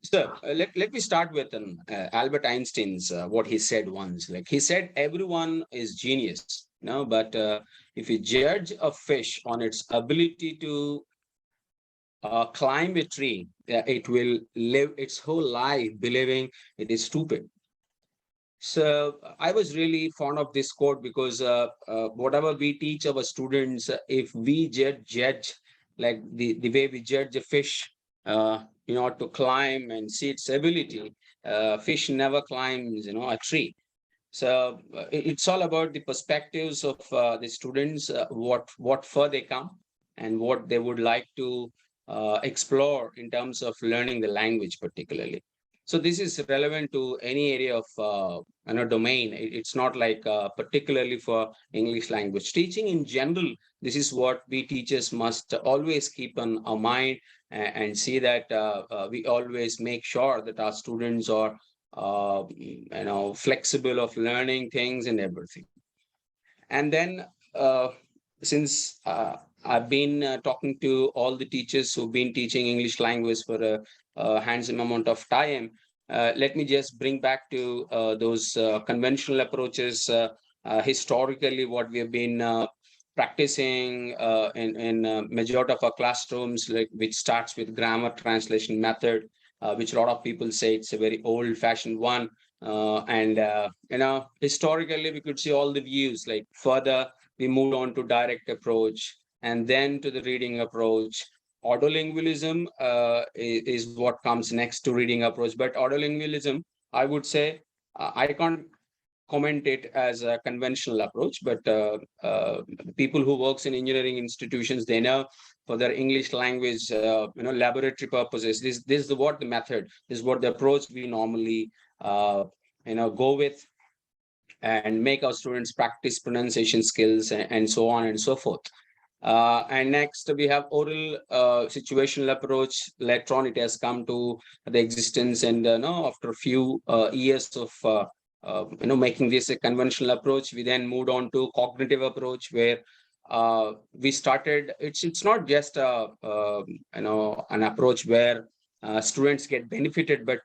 S5: So let me start with Albert Einstein's what he said once. Like he said, everyone is genius, but if you judge a fish on its ability to climb a tree, it will live its whole life believing it is stupid. So I was really fond of this quote, because whatever we teach our students, if we judge like the way we judge a fish, to climb and see its ability, fish never climbs, a tree. So it's all about the perspectives of the students, what further they come, and what they would like to explore in terms of learning the language particularly. So this is relevant to any area of domain. It's not like particularly for English language teaching in general. This is what we teachers must always keep on our mind, and see that we always make sure that our students are flexible of learning things and everything. And then since I've been talking to all the teachers who've been teaching English language for a handsome amount of time, let me just bring back to those conventional approaches, historically what we have been practicing in majority of our classrooms, like which starts with grammar translation method, which a lot of people say it's a very old-fashioned one. And historically, we could see all the views. Like further, we moved on to direct approach, and then to the reading approach. Autolingualism is what comes next to reading approach. But autolingualism, I would say, I can't comment it as a conventional approach, but people who works in engineering institutions, they know for their English language, laboratory purposes, this is what the method, this is what the approach we normally go with, and make our students practice pronunciation skills, and so on and so forth. And next we have oral situational approach. Later on, it has come to the existence, and after a few years of making this a conventional approach, we then moved on to cognitive approach, where we started. It's not just an approach where students get benefited, but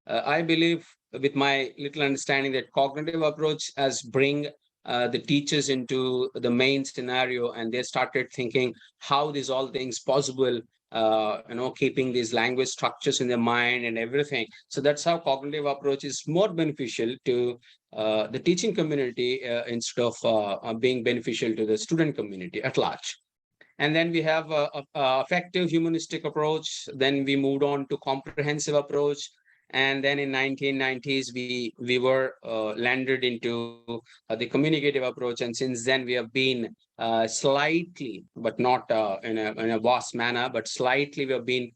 S5: I believe, with my little understanding, that cognitive approach has bring the teachers into the main scenario, and they started thinking how these all things possible, keeping these language structures in their mind and everything. So that's how cognitive approach is more beneficial to the teaching community, instead of being beneficial to the student community at large. And then we have a effective humanistic approach. Then we moved on to comprehensive approach. And then in 1990s, we were landed into the communicative approach. And since then, we have been slightly, but not in a vast manner, but slightly, we have been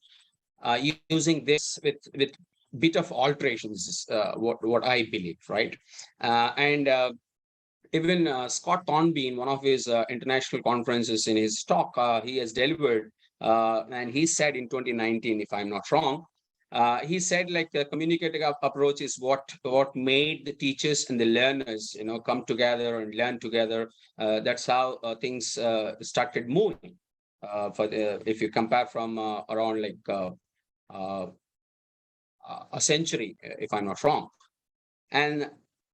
S5: using this with bit of alterations, what I believe, right? And even Scott Thornby, in one of his international conferences, in his talk, he has delivered, and he said in 2019, if I'm not wrong, he said like the communicative approach is what made the teachers and the learners, come together and learn together. That's how things started moving. If you compare from around like uh, a century, if I'm not wrong. And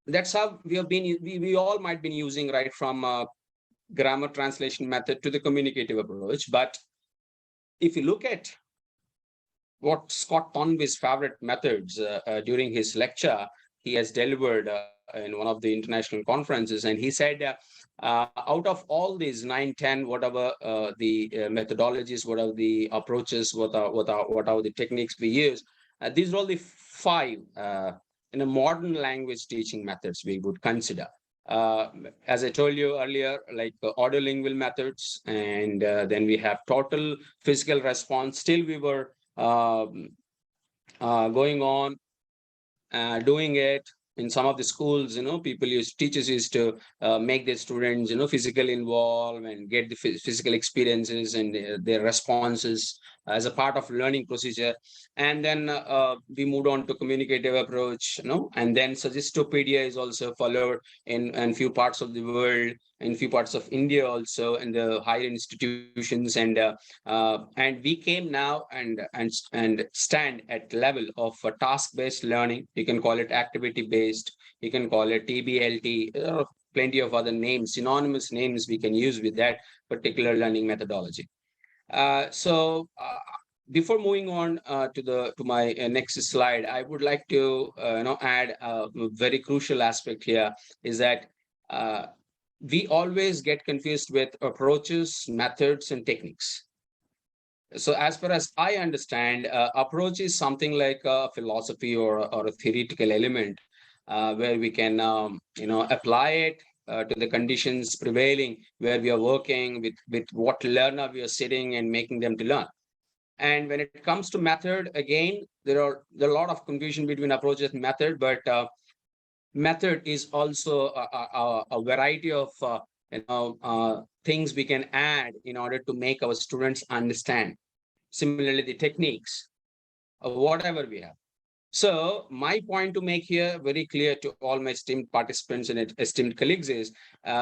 S5: that's how we have been, we all might be using right from grammar translation method to the communicative approach. But if you look at what Scott Thornby's favorite methods during his lecture, he has delivered in one of the international conferences, and he said, out of all these 9, 10, whatever the methodologies, whatever the approaches, what are the techniques we use, these are all the 5 in a modern language teaching methods we would consider. As I told you earlier, like audiolingual methods, and then we have total physical response. Still, we were going on doing it in some of the schools. Teachers used to make their students physically involved and get the physical experiences and their responses as a part of learning procedure. And then we moved on to communicative approach, and then suggestopedia is also followed in few parts of the world, in few parts of India also, in the higher institutions. And we came now and stand at level of task-based learning. You can call it activity-based. You can call it TBLT. There are plenty of other names, synonymous names we can use with that particular learning methodology. So before moving on to my next slide, I would like to add a very crucial aspect here is that we always get confused with approaches, methods, and techniques. So as far as I understand, approach is something like a philosophy or a theoretical element where we can apply it to the conditions prevailing where we are working with what learner we are sitting and making them to learn. And when it comes to method, again, there are a lot of confusion between approaches and method, but method is also a variety of things we can add in order to make our students understand. Similarly, the techniques, whatever we have. So my point to make here very clear to all my esteemed participants and esteemed colleagues is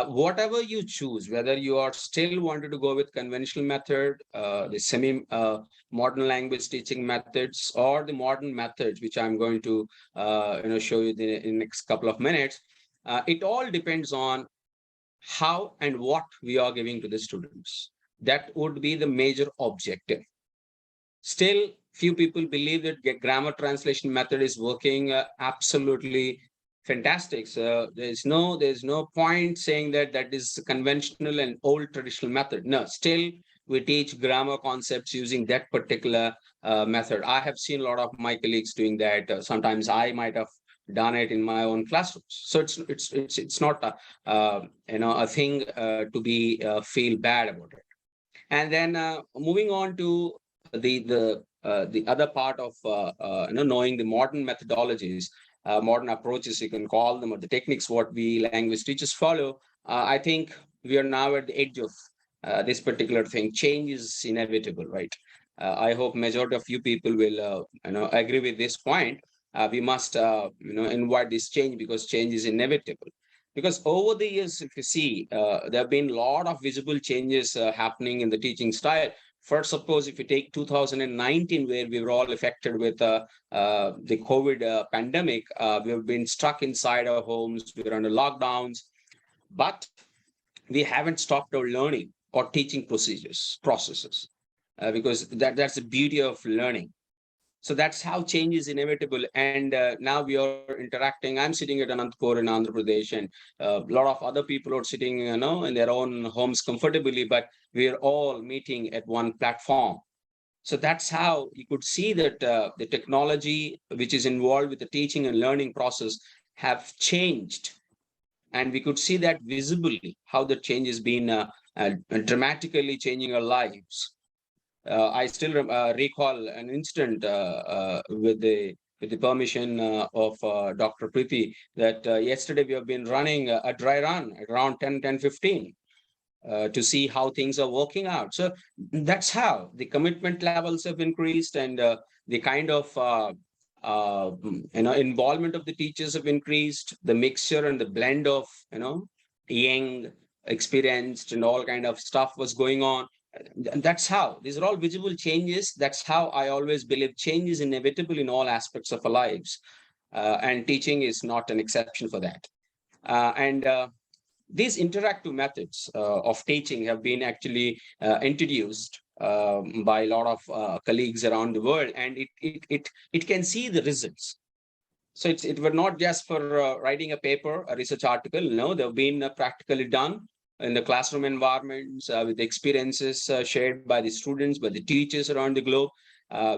S5: whatever you choose, whether you are still wanted to go with conventional method, the semi-modern language teaching methods, or the modern methods, which I'm going to show you in the next couple of minutes, it all depends on how and what we are giving to the students. That would be the major objective. Still, few people believe that grammar translation method is working absolutely fantastic. So there's no point saying that is conventional and old traditional method. No, still we teach grammar concepts using that particular method. I have seen a lot of my colleagues doing that. Sometimes I might have done it in my own classrooms. So it's not a thing to be feel bad about it. And then moving on to the other part of knowing the modern methodologies, modern approaches, you can call them, or the techniques what we language teachers follow. I think we are now at the edge of this particular thing. Change is inevitable, right? I hope majority of you people will agree with this point. We must invite this change because change is inevitable. Because over the years, if you see, there have been a lot of visible changes happening in the teaching style. First, suppose if you take 2019, where we were all affected with the COVID pandemic, we've been stuck inside our homes, we're under lockdowns, but we haven't stopped our learning or teaching processes, because that's the beauty of learning. So that's how change is inevitable. And now we are interacting. I'm sitting at Anantapur in Andhra Pradesh, and a lot of other people are sitting, in their own homes comfortably, but we're all meeting at one platform. So that's how you could see that the technology which is involved with the teaching and learning process have changed. And we could see that visibly, how the change has been dramatically changing our lives. I still recall an incident with the permission of Dr. Preeti, that yesterday we have been running a dry run at around 10:15 to see how things are working out. So that's how the commitment levels have increased, and the kind of involvement of the teachers have increased. The mixture and the blend of young, experienced, and all kind of stuff was going on. And that's how these are all visible changes. That's how I always believe change is inevitable in all aspects of our lives, and teaching is not an exception for that. And these interactive methods of teaching have been actually introduced by a lot of colleagues around the world, and it can see the results. So it were not just for writing a paper, a research article. No, they've been practically done in the classroom environments with the experiences shared by the students, by the teachers around the globe.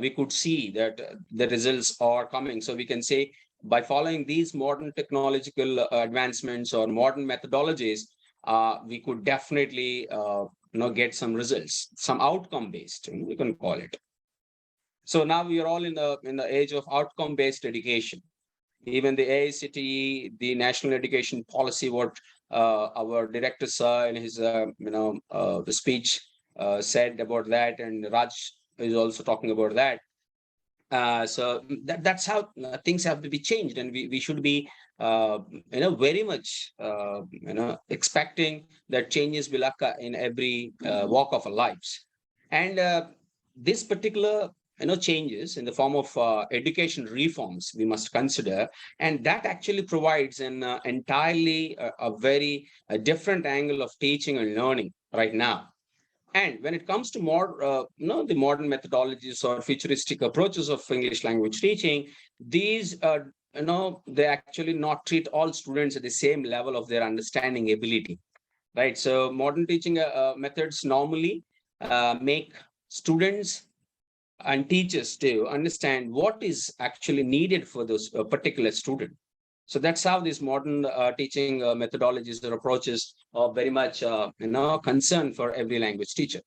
S5: We could see that the results are coming. So we can say, by following these modern technological advancements or modern methodologies, we could definitely get some results, some outcome based, we can call it. So now we are all in the age of outcome based education. Even the AICTE, the National Education Policy, what our director sir in his the speech said about that, and Raj is also talking about that. So that's how things have to be changed, and we should be very much expecting that changes will occur in every walk of our lives. And this particular changes in the form of education reforms we must consider, and that actually provides an entirely a very different angle of teaching and learning right now. And when it comes to more, the modern methodologies or futuristic approaches of English language teaching, these, they actually not treat all students at the same level of their understanding ability, right? So modern teaching methods normally make students and teachers to understand what is actually needed for those particular student. So that's how these modern teaching methodologies or approaches are very much concern for every language teacher.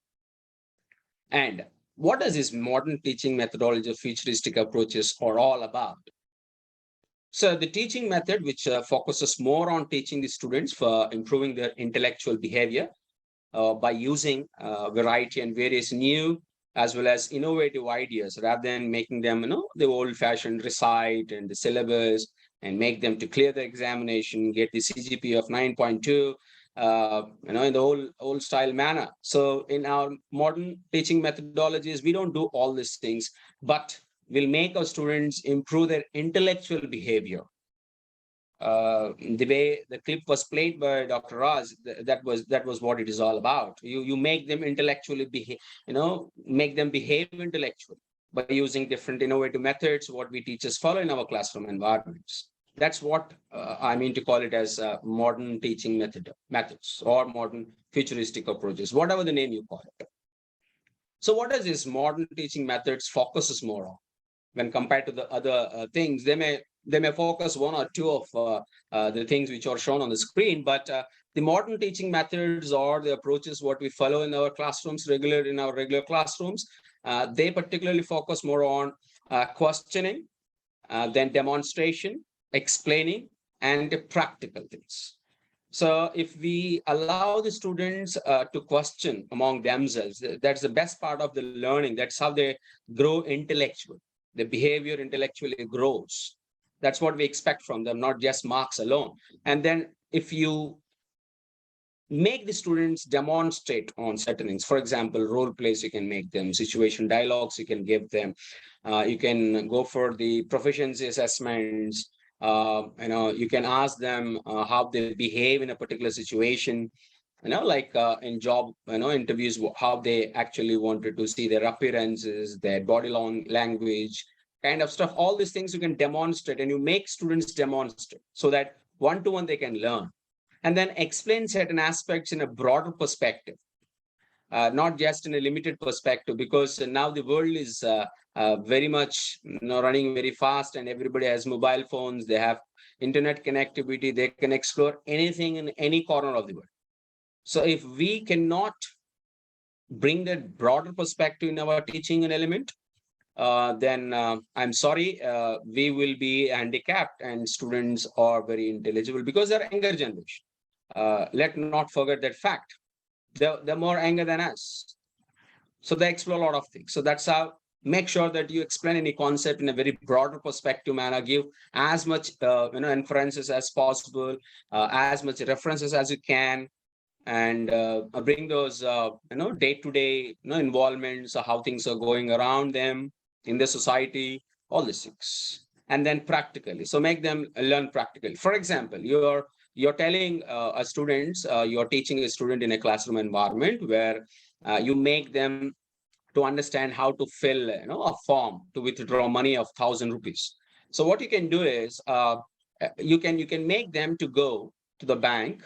S5: And what does this modern teaching methodology of futuristic approaches are all about? So the teaching method, which focuses more on teaching the students for improving their intellectual behavior by using variety and various new as well as innovative ideas, rather than making them, the old-fashioned recite and the syllabus and make them to clear the examination, get the CGP of 9.2, in the old style manner. So in our modern teaching methodologies, we don't do all these things, but we'll make our students improve their intellectual behavior. The way the clip was played by Dr. Raj, that was what it is all about. You make them intellectually behave, make them behave intellectually by using different innovative methods, what we teachers follow in our classroom environments. That's what I mean to call it as modern teaching methods or modern futuristic approaches, whatever the name you call it. So what does this modern teaching methods focuses more on when compared to the other things? They may focus one or two of the things which are shown on the screen, but the modern teaching methods or the approaches what we follow in our classrooms, in our regular classrooms, they particularly focus more on questioning, then demonstration, explaining, and the practical things. So if we allow the students to question among themselves, that's the best part of the learning. That's how they grow intellectually. The behavior intellectually grows. That's what we expect from them, not just marks alone. And then if you make the students demonstrate on certain things, for example, role plays, you can make them, situation dialogues, you can give them, you can go for the proficiency assessments, you can ask them how they behave in a particular situation, like in job, interviews, how they actually wanted to see their appearances, their body language, kind of stuff. All these things you can demonstrate, and you make students demonstrate so that one-to-one they can learn. And then explain certain aspects in a broader perspective, not just in a limited perspective, because now the world is very much running very fast, and everybody has mobile phones, they have internet connectivity, they can explore anything in any corner of the world. So if we cannot bring that broader perspective in our teaching and element, then I'm sorry, we will be handicapped, and students are very intelligible because they're younger generation. Let not forget that fact. They're more younger than us. So they explore a lot of things. So that's how make sure that you explain any concept in a very broader perspective manner, give as much inferences as possible, as much references as you can, and bring those day-to-day involvements of how things are going around them in the society, all these things. And then practically, so make them learn practically. For example, you're telling a students, you're teaching a student in a classroom environment where you make them to understand how to fill a form to withdraw money of 1,000 rupees. So what you can do is you can make them to go to the bank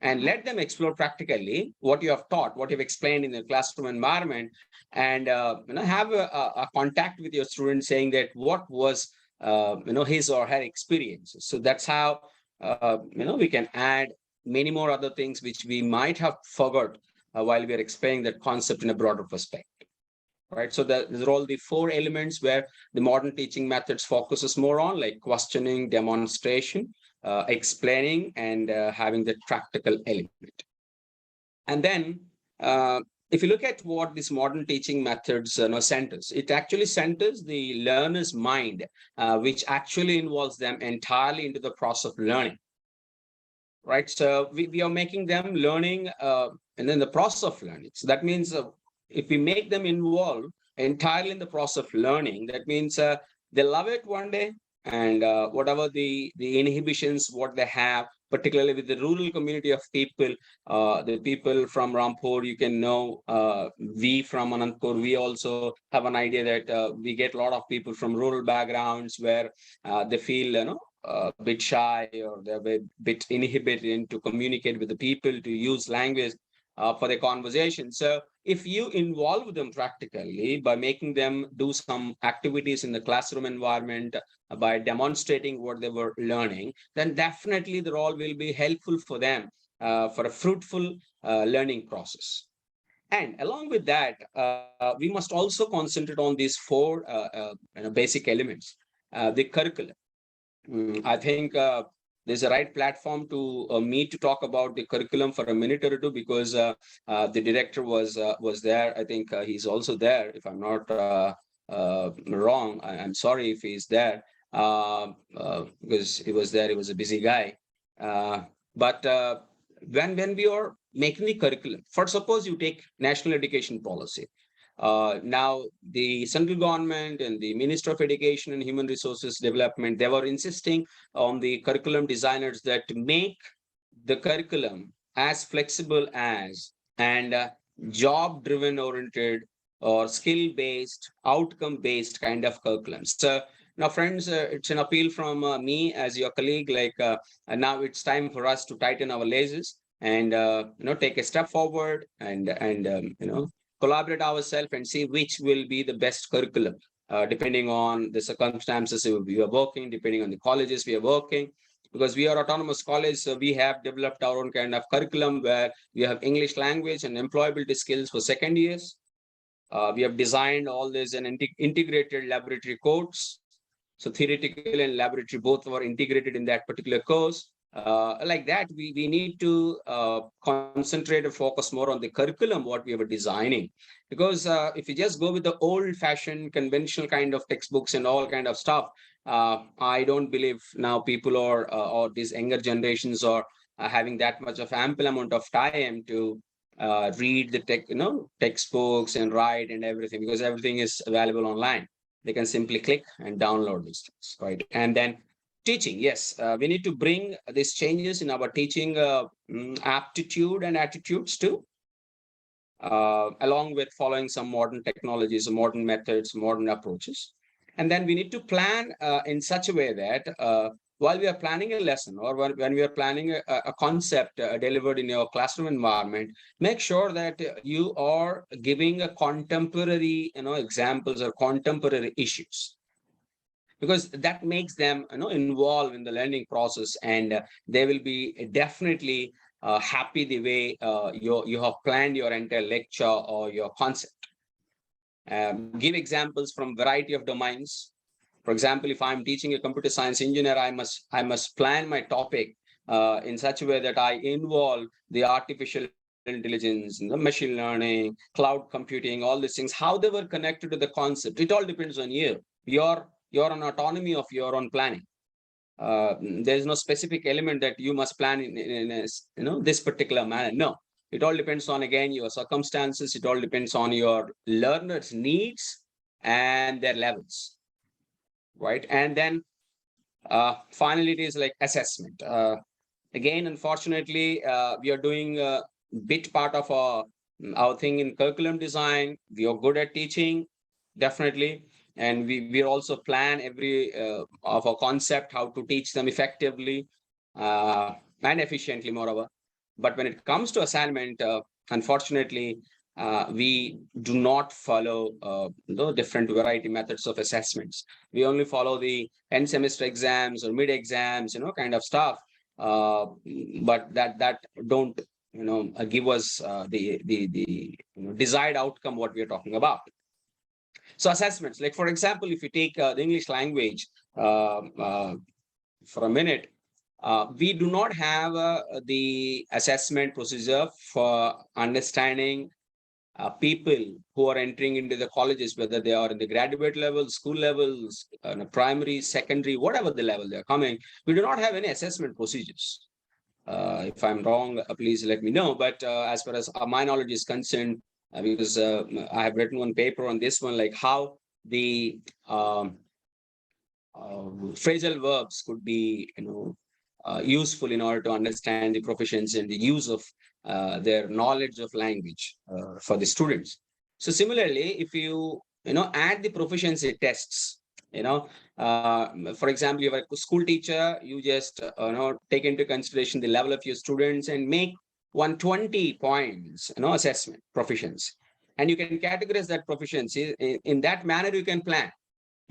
S5: and let them explore practically what you have taught, what you've explained in the classroom environment, and have a contact with your student saying that what was his or her experiences. So that's how we can add many more other things which we might have forgot while we are explaining that concept in a broader perspective. Right. So these are all the 4 elements where the modern teaching methods focuses more on, like questioning, demonstration, explaining, and having the practical element. And then if you look at what this modern teaching methods centers, it actually centers the learner's mind, which actually involves them entirely into the process of learning. Right. So we are making them learning and then the process of learning. So that means if we make them involved entirely in the process of learning, that means they love it one day, and whatever the inhibitions, what they have, particularly with the rural community of people, the people from Rampur, you can know, we from Anantapur, we also have an idea that we get a lot of people from rural backgrounds where they feel, a bit shy, or they're a bit inhibited to communicate with the people, to use language for their conversation. So if you involve them practically by making them do some activities in the classroom environment, by demonstrating what they were learning, then definitely the role will be helpful for them for a fruitful learning process. And along with that, we must also concentrate on these 4 basic elements. The curriculum. I think there's a right platform to me to talk about the curriculum for a minute or two, because the director was there. I think he's also there. If I'm not wrong, I'm sorry if he's there, because he was there. He was a busy guy. But when we are making the curriculum, for suppose you take national education policy. Now, the central government and the Minister of Education and Human Resources Development, they were insisting on the curriculum designers that make the curriculum as flexible as and job-driven oriented or skill-based, outcome-based kind of curriculum. So now, friends, it's an appeal from me as your colleague. Now it's time for us to tighten our laces and take a step forward and collaborate ourselves and see which will be the best curriculum, depending on the circumstances we are working, depending on the colleges we are working. Because we are autonomous college, so we have developed our own kind of curriculum where we have English language and employability skills for second years. We have designed all this and integrated laboratory course. So theoretical and laboratory both were integrated in that particular course. Like that, we need to concentrate and focus more on the curriculum, what we were designing. Because if you just go with the old-fashioned, conventional kind of textbooks and all kind of stuff, I don't believe now people or these younger generations are having that much of ample amount of time to read the textbooks and write and everything, because everything is available online. They can simply click and download these things, right? And then teaching, yes, we need to bring these changes in our teaching aptitude and attitudes too, along with following some modern technologies, modern methods, modern approaches. And then we need to plan in such a way that while we are planning a lesson, or when we are planning a concept delivered in your classroom environment, make sure that you are giving a contemporary, examples or contemporary issues, because that makes them, involved in the learning process, and they will be definitely happy the way you have planned your entire lecture or your concept. Give examples from variety of domains. For example, if I'm teaching a computer science engineer, I must plan my topic in such a way that I involve the artificial intelligence, the machine learning, cloud computing, all these things, how they were connected to the concept. It all depends on you. You're an autonomy of your own planning. There is no specific element that you must plan in this particular manner. No, it all depends on, again, your circumstances. It all depends on your learners' needs and their levels, right? And then finally, it is like assessment. Again, unfortunately, we are doing a bit part of our thing in curriculum design. We are good at teaching, definitely. And we also plan every of our concept, how to teach them effectively and efficiently, moreover. But when it comes to assignment, unfortunately, we do not follow the different variety methods of assessments. We only follow the end semester exams or mid exams, kind of stuff. But that don't give us the desired outcome what we are talking about. So assessments, like for example, if you take the English language for a minute, we do not have the assessment procedure for understanding people who are entering into the colleges, whether they are in the graduate level, school levels, primary, secondary, whatever the level they're coming. We do not have any assessment procedures. If I'm wrong, please let me know. But as far as my knowledge is concerned, because I have written one paper on this one, like how the phrasal verbs could be, useful in order to understand the proficiency and the use of their knowledge of language for the students. So similarly, if you add the proficiency tests, for example, you are a school teacher, you just take into consideration the level of your students and make 120 points assessment proficiency, and you can categorize that proficiency. In that manner you can plan,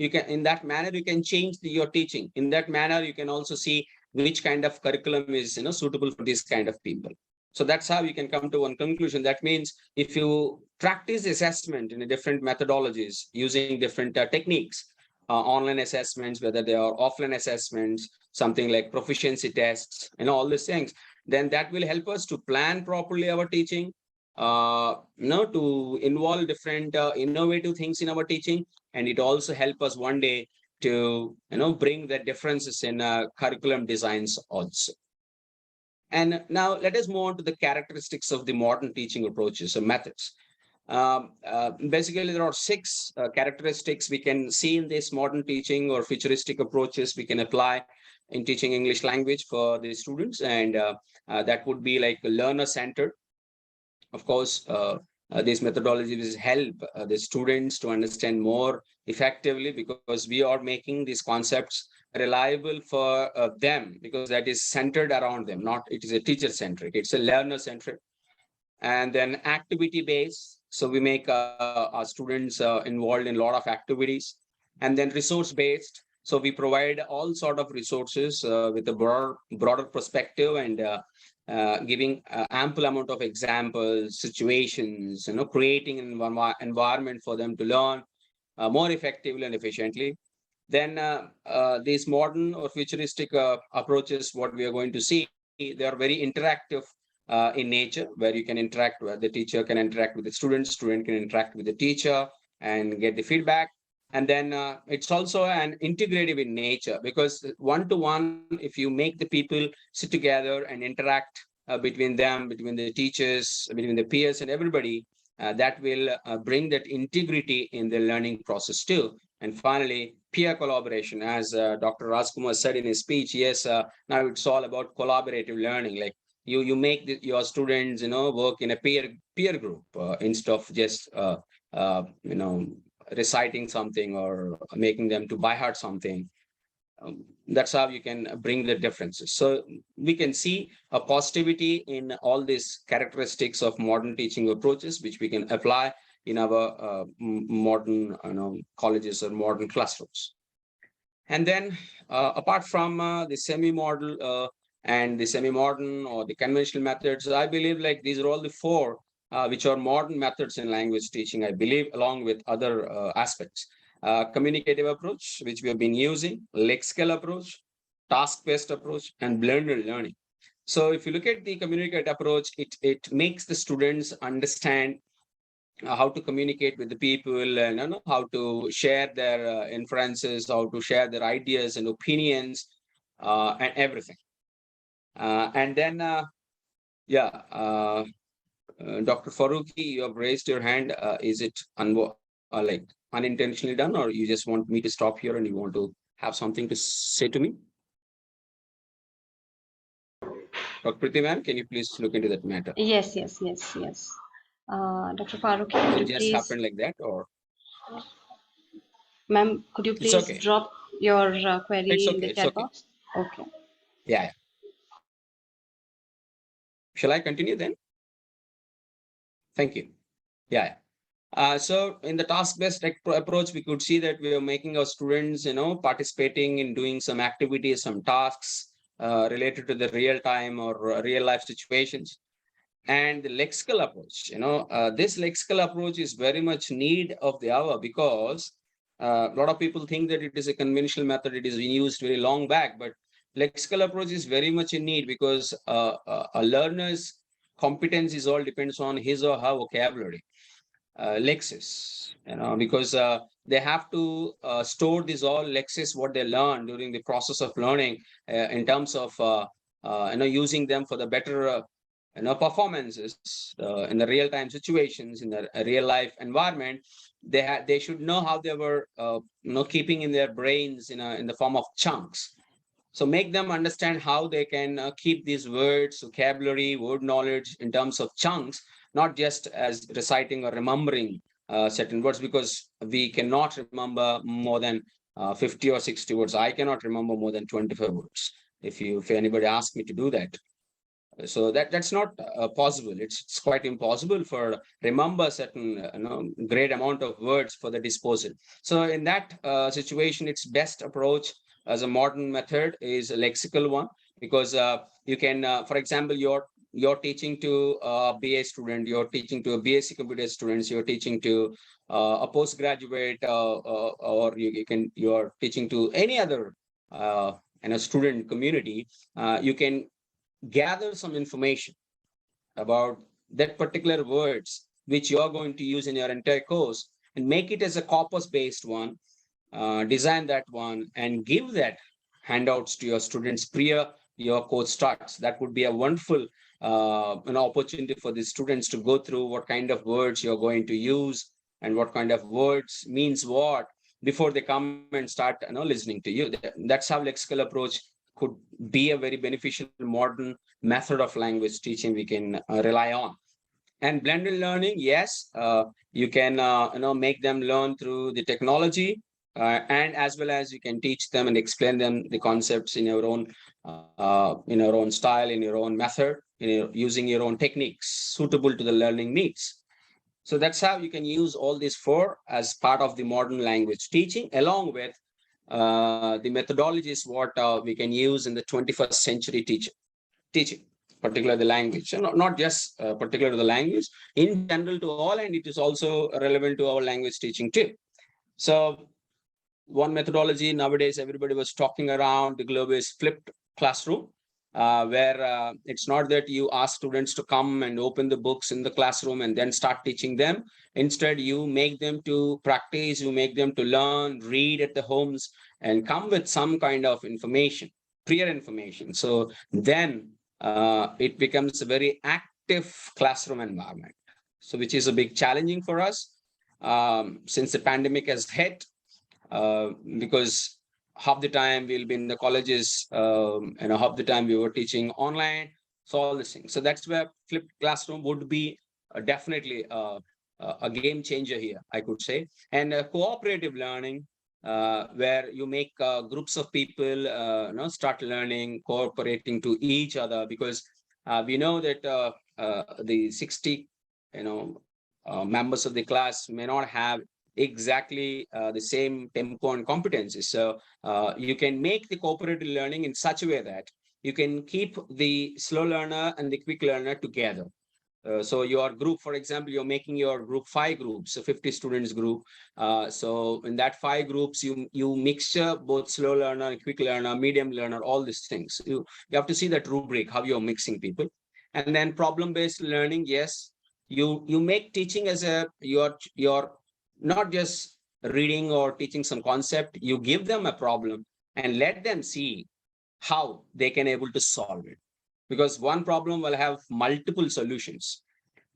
S5: in that manner you can change your teaching. In that manner you can also see which kind of curriculum is suitable for this kind of people. So that's how you can come to one conclusion. That means if you practice assessment in different methodologies using different techniques, online assessments, whether they are offline assessments, something like proficiency tests, all these things, then that will help us to plan properly our teaching, to involve different innovative things in our teaching, and it also help us one day to bring the differences in curriculum designs also. And now let us move on to the characteristics of the modern teaching approaches or methods. Basically, there are 6 characteristics we can see in this modern teaching or futuristic approaches we can apply in teaching English language for the students. And that would be like learner-centered. Of course, these methodologies help the students to understand more effectively, because we are making these concepts reliable for them, because that is centered around them. Not it is a teacher-centric, it's a learner-centric. And then activity-based. So we make our students involved in a lot of activities. And then resource-based. So we provide all sort of resources with a broader perspective, and giving ample amount of examples, situations, creating an environment for them to learn more effectively and efficiently. Then these modern or futuristic approaches, what we are going to see, they are very interactive in nature, where you can interact with the teacher, can interact with the student can interact with the teacher and get the feedback. And then it's also an integrative in nature, because one-to-one, if you make the people sit together and interact between them, between the teachers, between the peers and everybody, that will bring that integrity in the learning process too. And finally, peer collaboration, as Dr. Rajkumar said in his speech. Yes, now it's all about collaborative learning. Like you make your students, work in a peer group instead of just reciting something or making them to by heart something. That's how you can bring the differences. So we can see a positivity in all these characteristics of modern teaching approaches, which we can apply in our modern colleges or modern classrooms. And then apart from the semi-model and the semi-modern or the conventional methods, I believe like these are all the four which are modern methods in language teaching, I believe, along with other aspects. Communicative approach, which we have been using, lexical approach, task-based approach, and blended learning. So if you look at the communicative approach, it makes the students understand how to communicate with the people and how to share their inferences, how to share their ideas and opinions and everything. And then, Dr. Faruqi, you have raised your hand. Is it like unintentionally done, or you just want me to stop here and you want to have something to say to me? Dr. Priti ma'am, can you please look into that matter?
S1: Yes. Dr. Farooqi, could
S5: It
S1: you
S5: just
S1: please,
S5: happened like that, or
S1: ma'am, could you
S5: it's
S1: please
S5: okay?
S1: drop your query
S5: It's
S1: in
S5: okay.
S1: the
S5: It's
S1: chat
S5: okay.
S1: box? Okay.
S5: Yeah. Shall I continue then? Thank you. Yeah. So in the task-based approach, we could see that we are making our students, participating in doing some activities, some tasks related to the real time or real life situations. And the lexical approach, this lexical approach is very much need of the hour, because a lot of people think that it is a conventional method. It is being used very long back, but lexical approach is very much in need, because a learner's competence is all depends on his or her vocabulary. Lexis, because they have to store this all Lexis, what they learn during the process of learning, in terms of using them for the better performances in the real time situations in the real life environment. They should know how they were keeping in their brains in the form of chunks. So make them understand how they can keep these words, vocabulary, word knowledge in terms of chunks, not just as reciting or remembering certain words, because we cannot remember more than 50 or 60 words. I cannot remember more than 25 words if anybody asks me to do that. So that's not possible. It's quite impossible for remember certain great amount of words for the disposal. So in that situation, its best approach as a modern method is a lexical one, because you can, for example, you're teaching to a BA student, you're teaching to a BSc computer students, you're teaching to a postgraduate, or you're teaching to any other student community. You can gather some information about that particular words which you are going to use in your entire course, and make it as a corpus based one, design that one and give that handouts to your students prior your course starts. That would be a wonderful an opportunity for the students to go through what kind of words you're going to use and what kind of words means what before they come and start listening to you. That's how lexical approach could be a very beneficial modern method of language teaching we can rely on. And blended learning, yes, you can make them learn through the technology, and as well as you can teach them and explain them the concepts in your own style, in your own method, using your own techniques suitable to the learning needs. So that's how you can use all these four as part of the modern language teaching, along with the methodologies what we can use in the 21st century teaching, particularly the language, and not just particular to the language, in general to all, and it is also relevant to our language teaching too. So one methodology nowadays everybody was talking around the globe is flipped classroom, where it's not that you ask students to come and open the books in the classroom and then start teaching them. Instead, you make them to practice, you make them to learn, read at the homes, and come with some kind of information, prior information. So then it becomes a very active classroom environment. So which is a big challenging for us since the pandemic has hit, because half the time we'll be in the colleges, half the time we were teaching online. So all these things. So that's where flipped classroom would be definitely a game changer here, I could say. And cooperative learning, where you make groups of people start learning, cooperating to each other, because we know that the 60 members of the class may not have exactly the same tempo and competencies. So you can make the cooperative learning in such a way that you can keep the slow learner and the quick learner together. So your group, for example, you're making your group 5 groups, so 50 students group. So in that 5 groups, you mixture both slow learner, quick learner, medium learner, all these things. You have to see that rubric, how you're mixing people. And then problem-based learning, yes, you make teaching as a your not just reading or teaching some concept. You give them a problem and let them see how they can able to solve it, because one problem will have multiple solutions.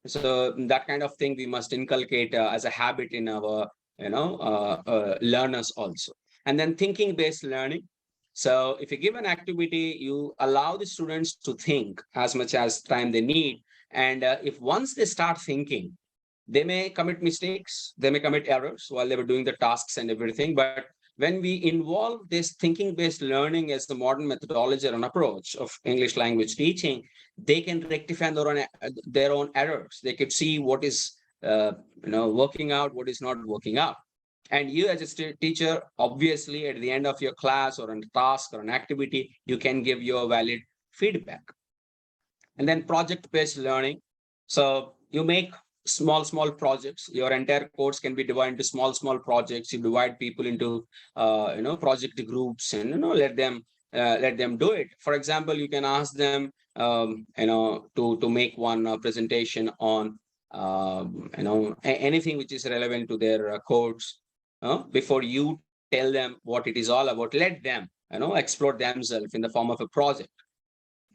S5: So that kind of thing we must inculcate as a habit in our learners also. And then thinking based learning. So if you give an activity, you allow the students to think as much as time they need. And if once they start thinking, they may commit mistakes, they may commit errors while they were doing the tasks and everything. But when we involve this thinking based learning as the modern methodology or an approach of English language teaching, they can rectify their own errors. They could see what is working out, what is not working out. And you as a teacher, obviously at the end of your class or a task or an activity, you can give your valid feedback. And then project based learning. So you make small projects. Your entire course can be divided into small projects. You divide people into project groups, and let them do it. For example, you can ask them to make one presentation on anything which is relevant to their course. Before you tell them what it is all about, let them explore themselves in the form of a project,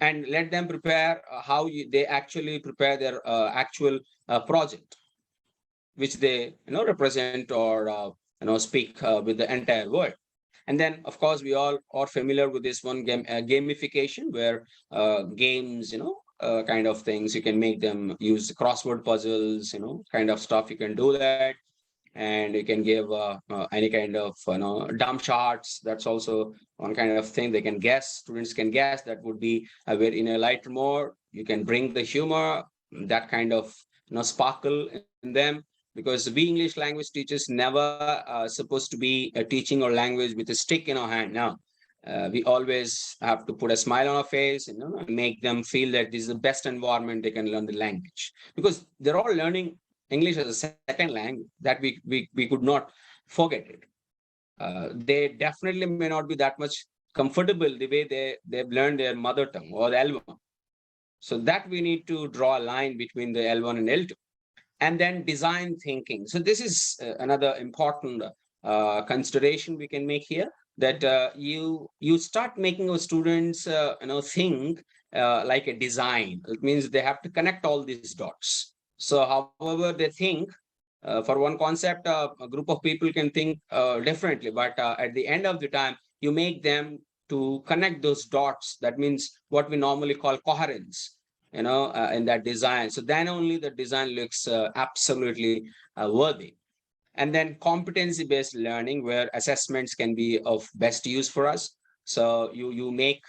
S5: and let them prepare how they actually prepare their actual project, which they represent or speak with the entire world. And then, of course, we all are familiar with this one gamification, where games, kind of things, you can make them use crossword puzzles, kind of stuff. You can do that, and you can give any kind of dumb charts. That's also one kind of thing they can guess. Students can guess. That would be where in a lighter mode you can bring the humor, that kind of sparkle in them, because we English language teachers never supposed to be teaching our language with a stick in our hand. Now we always have to put a smile on our face and make them feel that this is the best environment they can learn the language, because they're all learning English as a second language. That we could not forget it. They definitely may not be that much comfortable the way they've learned their mother tongue or the L1. So that we need to draw a line between the L1 and L2. And then design thinking. So this is another important consideration we can make here, that you start making our students think like a design. It means they have to connect all these dots. So however they think, for one concept, a group of people can think differently, but at the end of the time, you make them to connect those dots. That means what we normally call coherence, in that design. So then only the design looks absolutely worthy. And then competency-based learning, where assessments can be of best use for us. So you make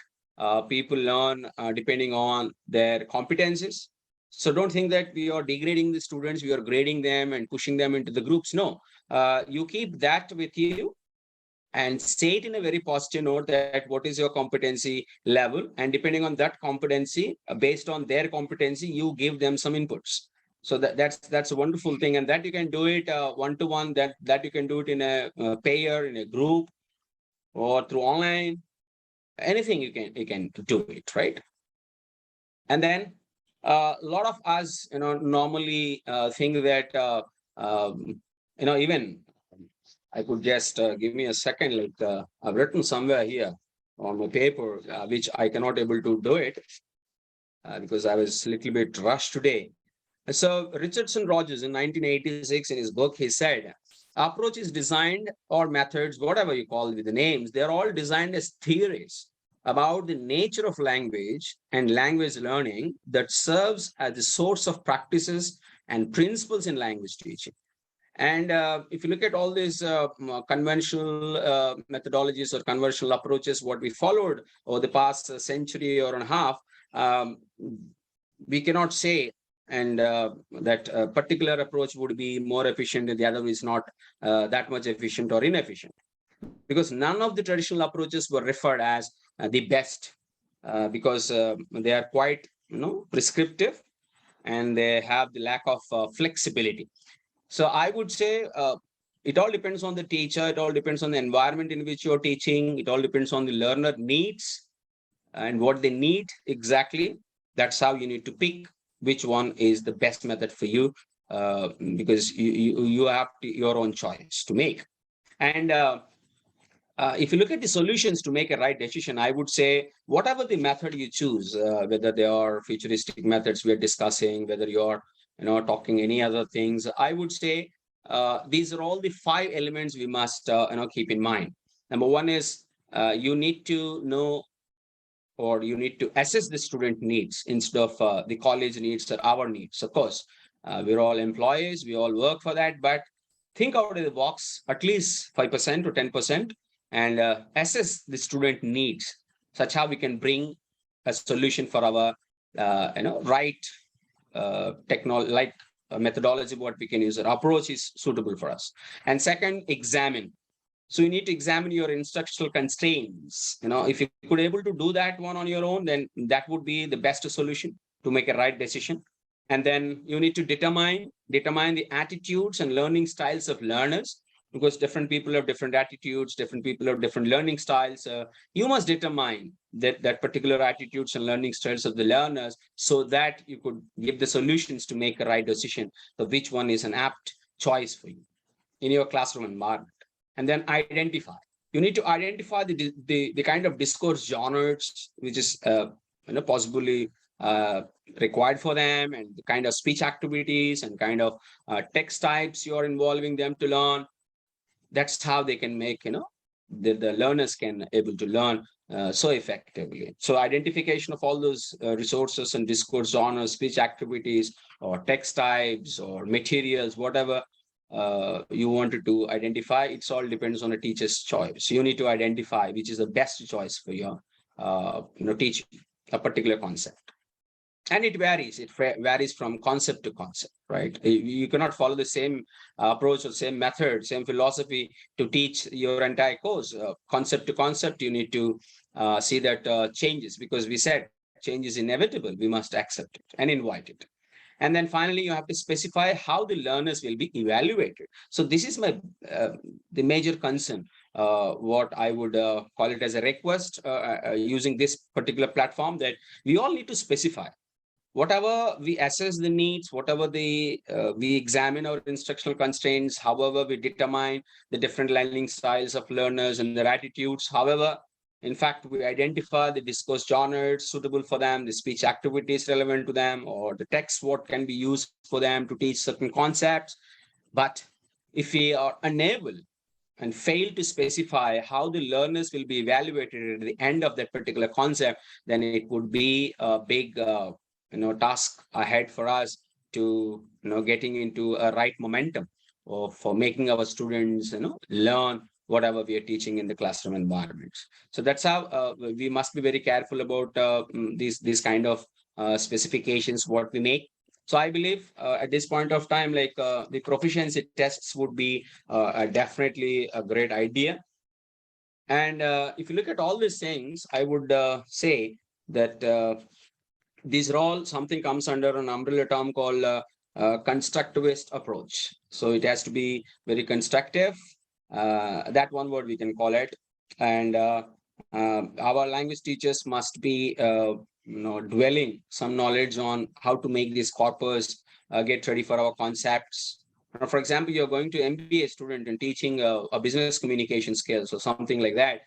S5: people learn depending on their competencies. So don't think that we are degrading the students, we are grading them and pushing them into the groups. No, you keep that with you and say it in a very positive note, that what is your competency level, and depending on that competency, based on their competency, you give them some inputs. So that's a wonderful thing, and that you can do it one-to-one, that you can do it in a pair, in a group, or through online, anything you can do it, right? And then a lot of us normally think that even I could just give me a second, like I've written somewhere here on my paper, which I cannot able to do it because I was a little bit rushed today. So Richardson Rogers in 1986 in his book, he said, approaches designed, or methods, whatever you call with the names, they're all designed as theories about the nature of language and language learning that serves as the source of practices and principles in language teaching. And if you look at all these conventional methodologies or conventional approaches, what we followed over the past century or and a half, um, we cannot say and that a particular approach would be more efficient and the other is not that much efficient or inefficient, because none of the traditional approaches were referred as the best, because they are quite prescriptive, and they have the lack of flexibility. So I would say it all depends on the teacher, it all depends on the environment in which you're teaching, it all depends on the learner needs and what they need exactly. That's how you need to pick which one is the best method for you, because you have your own choice to make. And if you look at the solutions to make a right decision, I would say whatever the method you choose, whether they are futuristic methods we're discussing, whether you're talking any other things, I would say these are all the 5 elements we must keep in mind. Number one is you need to know, or you need to assess the student needs instead of the college needs or our needs. Of course, we're all employees, we all work for that, but think out of the box at least 5% or 10%, and assess the student needs, such how we can bring a solution for our right technology, like methodology, what we can use, or approach is suitable for us. And second, examine. So you need to examine your instructional constraints. If you could able to do that one on your own, then that would be the best solution to make a right decision. And then you need to determine the attitudes and learning styles of learners, because different people have different attitudes, different people have different learning styles. You must determine that particular attitudes and learning styles of the learners, so that you could give the solutions to make a right decision of which one is an apt choice for you in your classroom environment. And then identify. You need to identify the kind of discourse genres which is possibly required for them, and the kind of speech activities and kind of text types you're involving them to learn. That's how they can make the learners can able to learn so effectively. So identification of all those resources and discourse genres, speech activities, or text types or materials, whatever you wanted to identify, it's all depends on a teacher's choice. You need to identify which is the best choice for your teaching a particular concept. And it varies from concept to concept, right? You cannot follow the same approach or same method, same philosophy to teach your entire course. Concept to concept, you need to see that changes, because we said change is inevitable. We must accept it and invite it. And then finally, you have to specify how the learners will be evaluated. So this is the major concern, what I would call it as a request using this particular platform, that we all need to specify whatever we assess the needs, whatever we examine our instructional constraints, however we determine the different learning styles of learners and their attitudes, however, in fact, we identify the discourse genres suitable for them, the speech activities relevant to them, or the text what can be used for them to teach certain concepts. But if we are unable and fail to specify how the learners will be evaluated at the end of that particular concept, then it would be a big task ahead for us to getting into a right momentum for making our students learn whatever we are teaching in the classroom environments. So that's how we must be very careful about these kind of specifications what we make. So I believe at this point of time, like the proficiency tests would be definitely a great idea. And if you look at all these things, I would say that these are all something comes under an umbrella term called constructivist approach. So it has to be very constructive. That one word we can call it. And our language teachers must be dwelling some knowledge on how to make this corpus get ready for our concepts. For example, you're going to MBA student and teaching a business communication skills or something like that.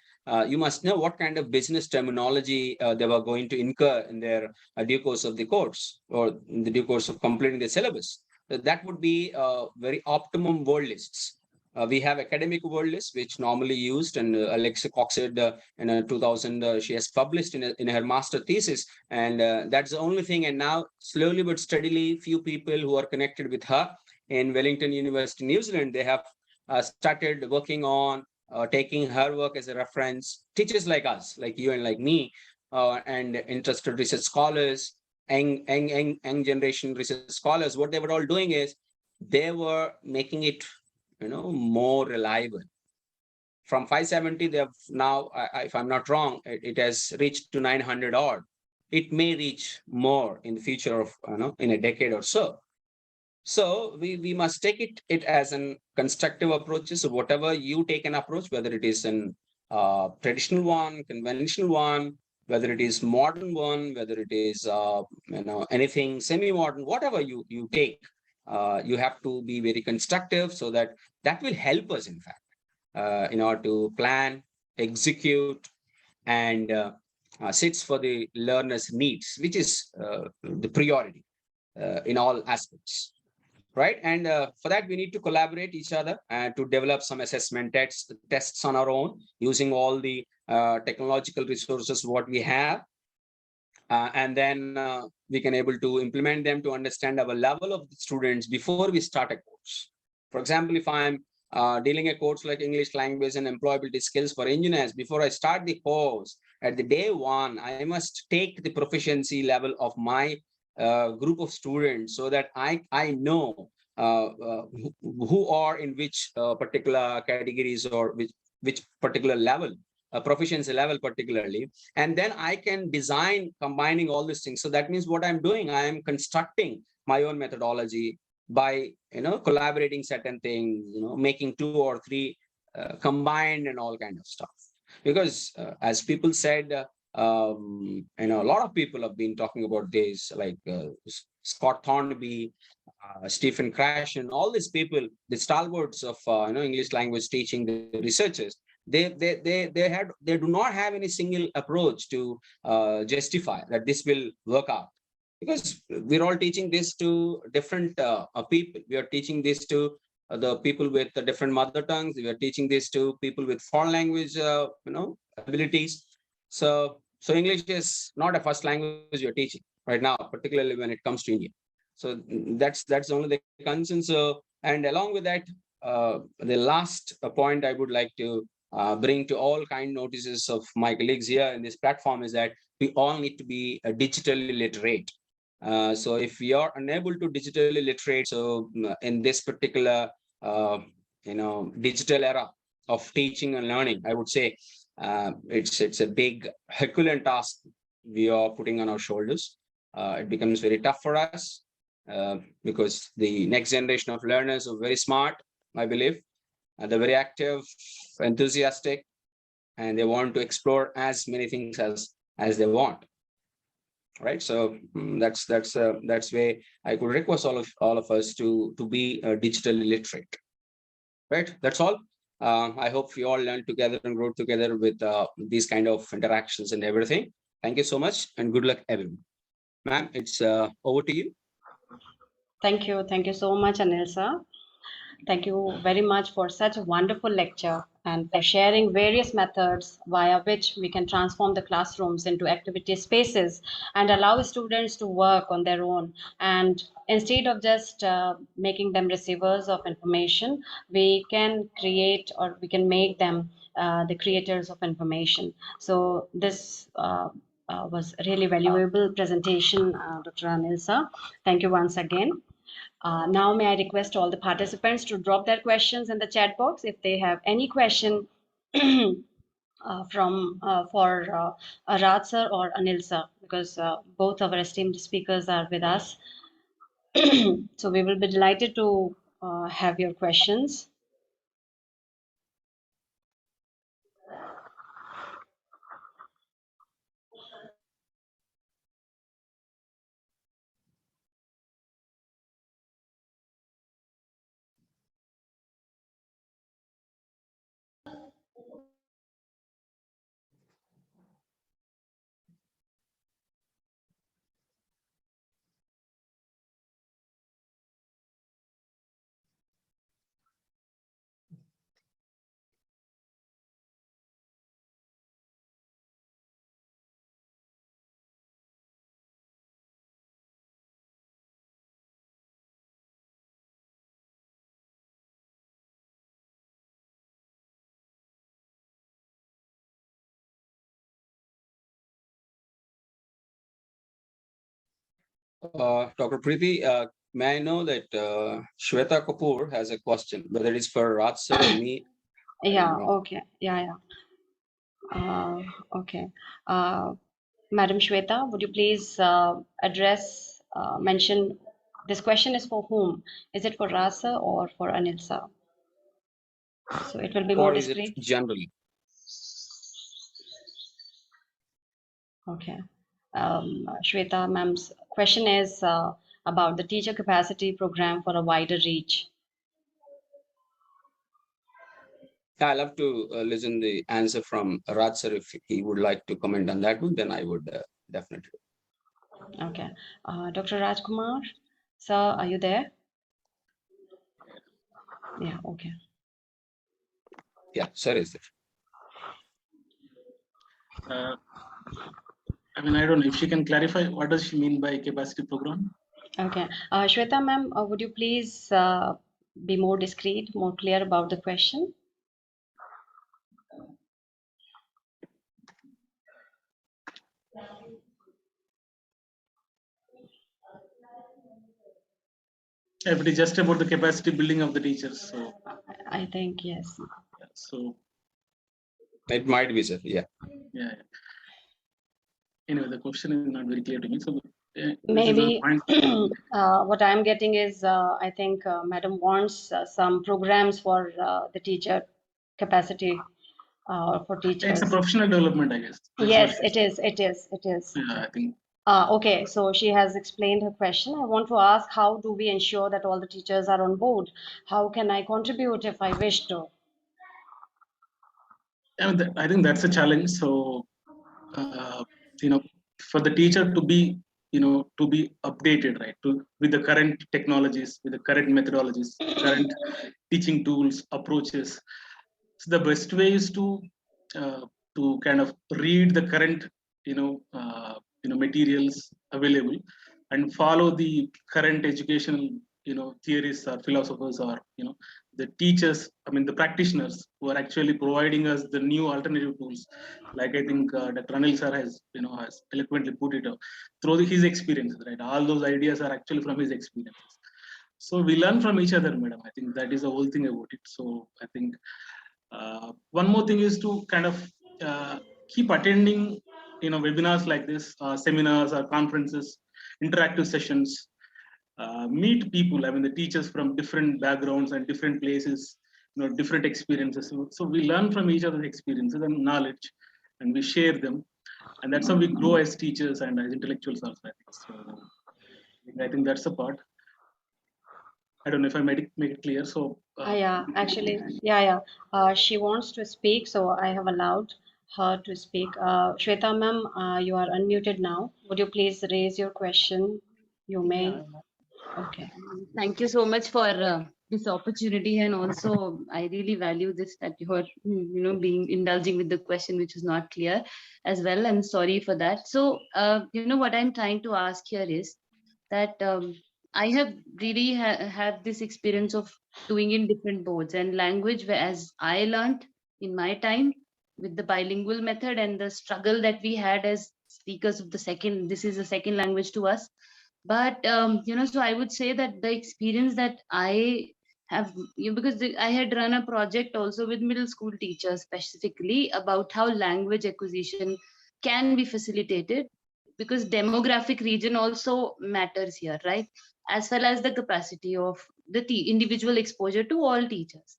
S5: You must know what kind of business terminology they were going to incur in their due course of the course, or in the due course of completing the syllabus. That would be very optimum word lists. We have academic word list, which normally used, and Alexa Cox said in 2000 she has published in her master thesis, and that's the only thing. And now slowly but steadily, few people who are connected with her in Wellington University, New Zealand, they have started working on taking her work as a reference. Teachers like us, like you and like me, and interested research scholars, young generation research scholars, what they were all doing is they were making it more reliable. From 570, they have now, if I'm not wrong, it has reached to 900 odd. It may reach more in the future of in a decade or so. So we must take it as an constructive approach. So whatever you take an approach, whether it is an traditional one, conventional one, whether it is modern one, whether it is anything semi-modern, whatever you take, you have to be very constructive, so that will help us, in fact, in order to plan, execute, and sits for the learner's needs, which is the priority in all aspects. Right. And for that, we need to collaborate each other and to develop some assessment tests on our own, using all the technological resources what we have. And then we can able to implement them to understand our level of the students before we start a course. For example, if I'm dealing a course like English language and employability skills for engineers, before I start the course, at the day one, I must take the proficiency level of my group of students, so that I know who are in which particular categories, or which particular level, proficiency level particularly, and then I can design combining all these things. So that means what I'm doing, I am constructing my own methodology by collaborating certain things, making 2 or 3 combined and all kind of stuff. Because as people said, a lot of people have been talking about this, like Scott Thornaby, Stephen Crash, and all these people, the stalwarts of English language teaching, the researchers. They do not have any single approach to justify that this will work out, because we're all teaching this to different people. We are teaching this to the people with the different mother tongues. We are teaching this to people with foreign language abilities. So English is not a first language you're teaching right now, particularly when it comes to India. So that's only the concern. So, and along with that, the last point I would like to bring to all kind notices of my colleagues here in this platform is that we all need to be digitally literate. So if we are unable to digitally literate, so in this particular digital era of teaching and learning, I would say it's a big Herculean task we are putting on our shoulders. It becomes very tough for us because the next generation of learners are very smart, I believe. They're very active, enthusiastic, and they want to explore as many things as they want. Right. So that's where I could request all of us to be digitally literate. Right. That's all. I hope we all learn together and grow together with these kind of interactions and everything. Thank you so much, and good luck, everyone. Ma'am, it's over to you.
S1: Thank you. Thank you so much, Anil sir. Thank you very much for such a wonderful lecture and for sharing various methods via which we can transform the classrooms into activity spaces and allow students to work on their own. And instead of just making them receivers of information, we can create, or we can make them the creators of information. So this was really valuable presentation, Dr. Anil sir. Thank you once again. Now, may I request all the participants to drop their questions in the chat box if they have any question for Raj sir or Anil sir, because both our esteemed speakers are with us. So we will be delighted to have your questions.
S5: Dr. Preeti, may I know that Shweta Kapoor has a question, whether it's for Raj sir or me? I
S1: Yeah,
S5: don't know.
S1: okay. Yeah. Okay. Madam Shweta, would you please mention this question is for whom? Is it for Rasa or for Anil sir? So it will be more
S5: Or is it
S1: discreet.
S5: general?
S1: Okay. Shweta ma'am's question is about the teacher capacity program for a wider reach.
S5: I love to listen the answer from Raj sir. If he would like to comment on that one, then I would definitely.
S1: Okay. Dr. Rajkumar, sir, are you there? Yeah, okay.
S5: Yeah, sir is there.
S4: I mean, I don't know if she can clarify what does she mean by capacity program.
S1: Okay. Shweta ma'am, would you please be more discreet, more clear about the question?
S4: If it is just about the capacity building of the teachers, so
S1: I think yes.
S4: yeah, so
S5: It might be, sir. Yeah.
S4: yeah. Anyway, the question is not very clear to me. So this
S1: Maybe
S4: is a point.
S1: what I'm getting is I think Madam wants some programs for the teacher capacity for
S4: It's a
S1: teachers.
S4: professional development, I guess. That's
S1: Yes,
S4: what
S1: it is. It is. It is.
S4: yeah, I think.
S1: Okay, so she has explained her question. I want to ask, how do we ensure that all the teachers are on board? How can I contribute if I wish to?
S4: I think that's a challenge. So, uh, for the teacher to be, to be updated, right, with the current technologies, with the current methodologies, current teaching tools, approaches. So the best way is to kind of read the current, materials available, and follow the current educational, theories or philosophers or the teachers. I mean, the practitioners who are actually providing us the new alternative tools. Like I think Dr. Anil sir has eloquently put it through his experiences. Right, all those ideas are actually from his experiences. So we learn from each other, madam. I think that is the whole thing about it. So I think one more thing is to kind of keep attending, webinars like this, seminars or conferences, interactive sessions, meet people. I mean, the teachers from different backgrounds and different places, different experiences. So we learn from each other's experiences and knowledge, and we share them, and that's how we grow as teachers and as intellectuals also. I think so. I think that's the part. I don't know if I make it clear. So
S1: Yeah, actually, yeah. She wants to speak, so I have allowed her to speak. Shweta ma'am, you are unmuted now. Would you please raise your question? You may.
S6: Yeah,
S1: Okay.
S6: thank you so much for this opportunity, and also I really value this that you are, being indulging with the question which is not clear as well. I'm sorry for that. So, what I'm trying to ask here is that I have really had this experience of doing in different boards and language, as I learned in my time with the bilingual method and the struggle that we had as speakers of the second. This is a second language to us, but so I would say that the experience that I have, because I had run a project also with middle school teachers specifically about how language acquisition can be facilitated, because demographic region also matters here, right, as well as the capacity of the individual exposure to all teachers.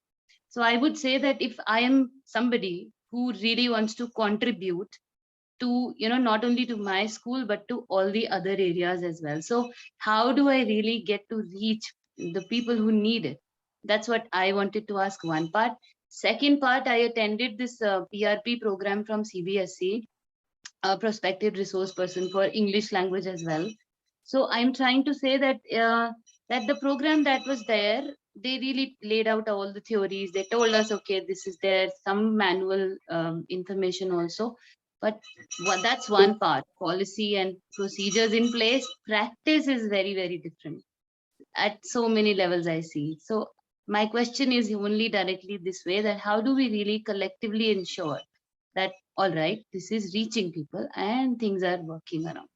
S6: So I would say that if I am somebody who really wants to contribute to, not only to my school but to all the other areas as well, so how do I really get to reach the people who need it? That's what I wanted to ask, one part. Second part, I attended this PRP program from CBSE, a prospective resource person for English language as well. So I'm trying to say that that the program that was there, they really laid out all the theories. They told us, okay, this is there, some manual information also. But that's one part, policy and procedures in place. Practice is very, very different at so many levels, I see. So my question is only directly this way, that how do we really collectively ensure that, all right, this is reaching people and things are working around?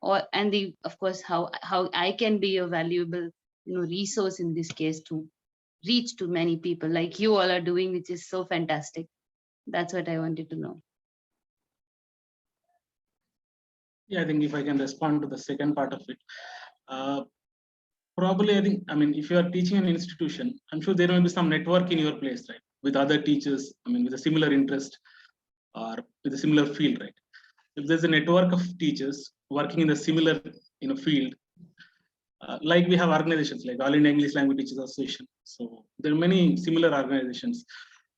S6: and of course how I can be a valuable resource in this case to reach to many people like you all are doing, which is so fantastic. That's what I wanted to know.
S4: Yeah, I think if I can respond to the second part of it, uh, probably I mean, if you are teaching an institution, I'm sure there will be some network in your place, right, with other teachers. I mean, with a similar interest or with a similar field, right? If there's a network of teachers working in the similar field, like we have organizations like All India English Language Teachers Association. So there are many similar organizations.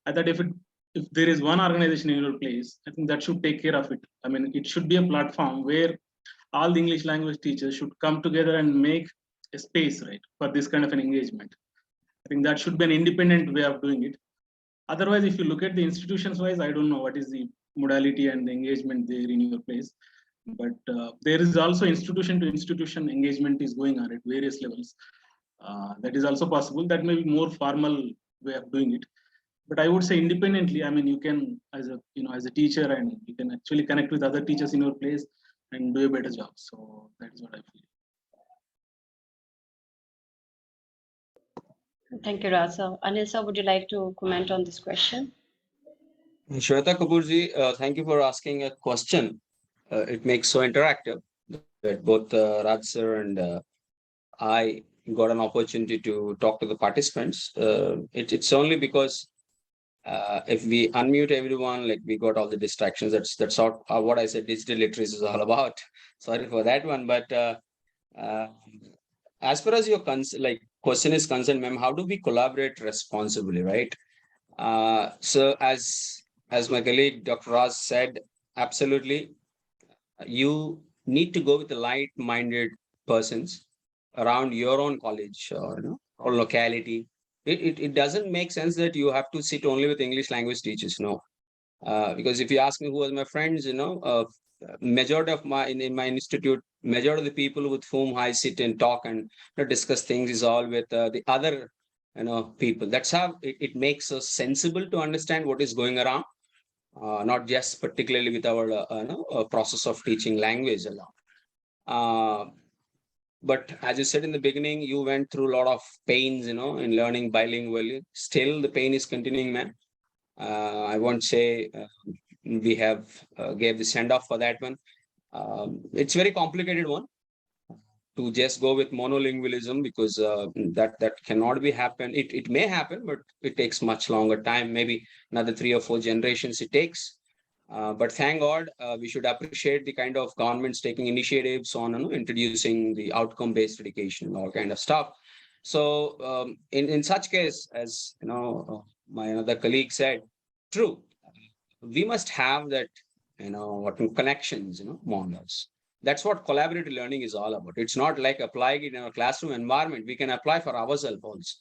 S4: I thought if there is one organization in your place, I think that should take care of it. I mean, it should be a platform where all the English language teachers should come together and make a space, right, for this kind of an engagement. I think that should be an independent way of doing it. Otherwise, if you look at the institutions wise, I don't know what is the modality and the engagement there in your place. But there is also institution to institution engagement is going on at various levels. That is also possible. That may be more formal way of doing it. But I would say independently, I mean, you can as a teacher, and you can actually connect with other teachers in your place and do a better job. So that is what I feel.
S1: Thank you, Rasa. Anil sir, would you like to comment on this question?
S5: Shweta Kapoorji, thank you for asking a question. It makes so interactive that both Raj sir and I got an opportunity to talk to the participants. It's only because if we unmute everyone, like we got all the distractions. That's what I said. Digital literacy is all about. Sorry for that one, but as far as your question is concerned, ma'am, how do we collaborate responsibly, right? So as my colleague Dr. Raj said, absolutely, you need to go with the light-minded persons around your own college or locality. It doesn't make sense that you have to sit only with English language teachers. No, because if you ask me who was my friends, majority of in my institute, majority of the people with whom I sit and talk and discuss things is all with the other people. That's how it makes us sensible to understand what is going around, not just particularly with our process of teaching language alone. But as you said in the beginning, you went through a lot of pains, in learning bilingually. Still, the pain is continuing, man. I won't say we have gave the send off for that one. It's very complicated one to just go with monolingualism, because that cannot be happen. It may happen, but it takes much longer time. Maybe another 3 or 4 generations it takes. But thank God, we should appreciate the kind of governments taking initiatives on introducing the outcome-based education and all kind of stuff. So in such case, as my another colleague said, true, we must have that what connections, models. That's what collaborative learning is all about. It's not like applying it in a classroom environment. We can apply for ourselves also.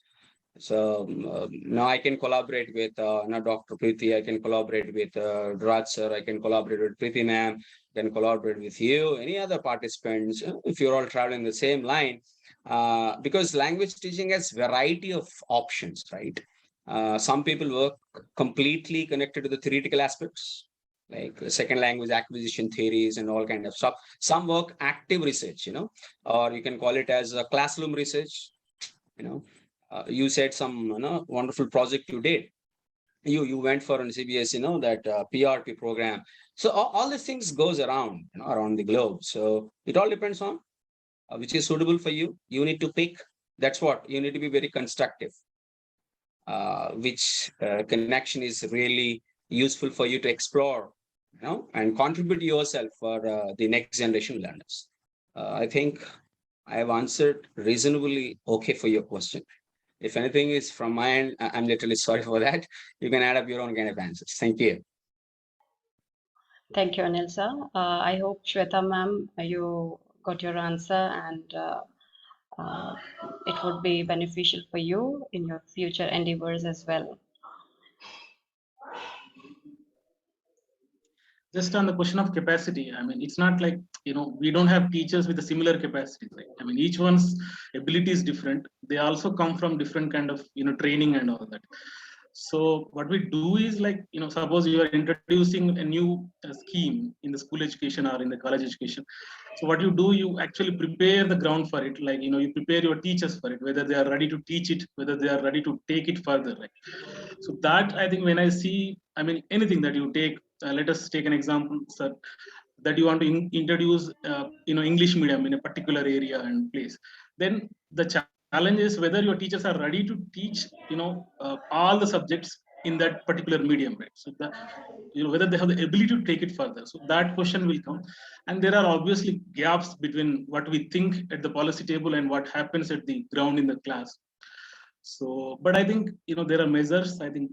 S5: So now I can collaborate with Dr. Preeti, I can collaborate with Raj sir, I can collaborate with Preeti ma'am, can collaborate with you, any other participants, if you're all traveling the same line, because language teaching has variety of options, right? Some people work completely connected to the theoretical aspects, like second language acquisition theories and all kind of stuff. Some work active research, or you can call it as a classroom research, you said some wonderful project you did. You went for an CBS, that PRP program. So all these things goes around around the globe. So it all depends on which is suitable for you. You need to pick. That's what you need to be very constructive. Which connection is really useful for you to explore, and contribute yourself for the next generation learners. I think I have answered reasonably okay for your question. If anything is from my end, I'm literally sorry for that. You can add up your own kind of answers. Thank you.
S1: Thank you, Anil sir. I hope Shweta ma'am, you got your answer, and it would be beneficial for you in your future endeavors as well.
S4: Just on the question of capacity, I mean, it's not like, we don't have teachers with a similar capacity, right? I mean, each one's ability is different. They also come from different kind of, training and all that. So what we do is like, suppose you are introducing a new scheme in the school education or in the college education, So what you do, you actually prepare the ground for it. Like, you prepare your teachers for it, whether they are ready to teach it, whether they are ready to take it further. Right. So that, I think, when I see, I mean, anything that you take, let us take an example, sir, that you want to introduce, English medium in a particular area and place, then the challenge is whether your teachers are ready to teach, all the subjects in that particular medium, right? So that, whether they have the ability to take it further. So that question will come, and there are obviously gaps between what we think at the policy table and what happens at the ground in the class. So, but I think, there are measures, I think,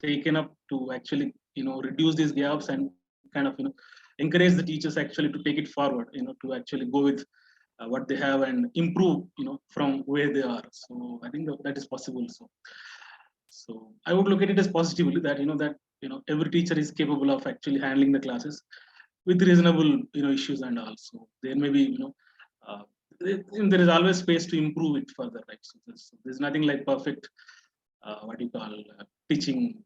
S4: taken up to actually, reduce these gaps and kind of, encourage the teachers actually to take it forward, to actually go with what they have and improve, from where they are. So I think that is possible. So I would look at it as positively that, every teacher is capable of actually handling the classes with reasonable, issues and all. So there may be, uh, there is always space to improve it further, right? So there's nothing like perfect, what you call teaching,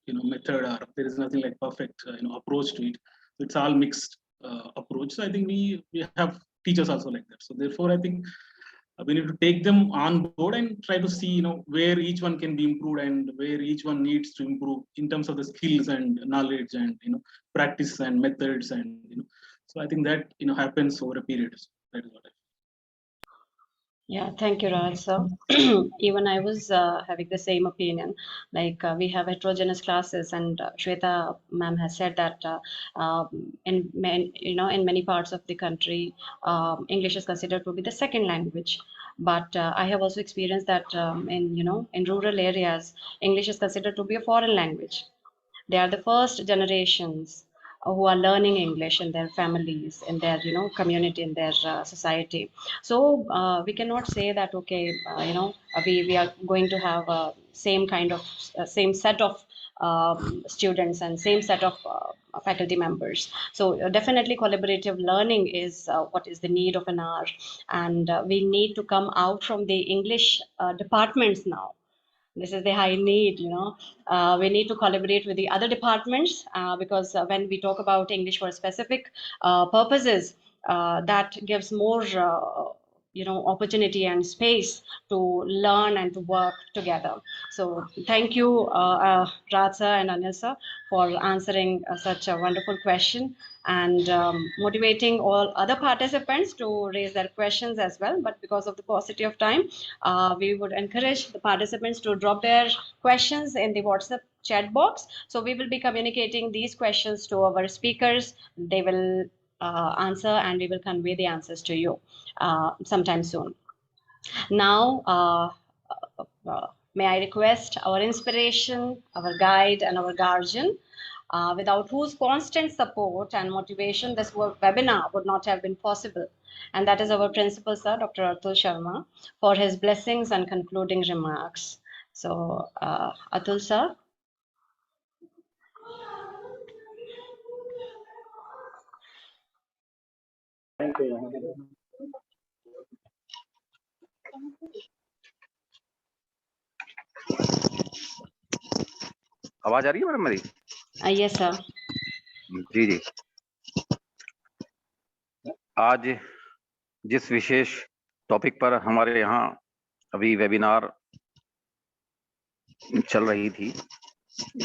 S4: method, or there is nothing like perfect, approach to it. It's all mixed approach. So I think we have teachers also like that. So therefore, I think we need to take them on board and try to see, where each one can be improved and where each one needs to improve in terms of the skills and knowledge and, practice and methods and, so I think that, happens over a period. So that is what I
S1: Yeah, thank you, Raj. So even I was having the same opinion. Like we have heterogeneous classes, and Shweta ma'am has said that in many parts of the country, English is considered to be the second language. But I have also experienced that in rural areas, English is considered to be a foreign language. They are the first generations who are learning English in their families, in their community, in their society. So we cannot say that okay, we are going to have same kind of same set of students and same set of faculty members. So definitely collaborative learning is what is the need of an hour, and we need to come out from the English departments now. This is the high need. We need to collaborate with the other departments, because when we talk about English for specific purposes, that gives more opportunity and space to learn and to work together. So thank you, Ratsa and Anilsa, for answering such a wonderful question and motivating all other participants to raise their questions as well. But because of the paucity of time, we would encourage the participants to drop their questions in the WhatsApp chat box. So we will be communicating these questions to our speakers. They will answer, and we will convey the answers to you sometime soon. Now, may I request our inspiration, our guide, and our guardian, without whose constant support and motivation this webinar would not have been possible. And that is our principal, sir, Dr. Atul Sharma, for his blessings and concluding remarks. So, Atul, sir.
S7: आवाज आ रही है madam मेरी?
S1: Yes, sir.
S7: जी जी। आज जिस विशेष topic पर हमारे यहाँ अभी वेबिनार चल रही थी,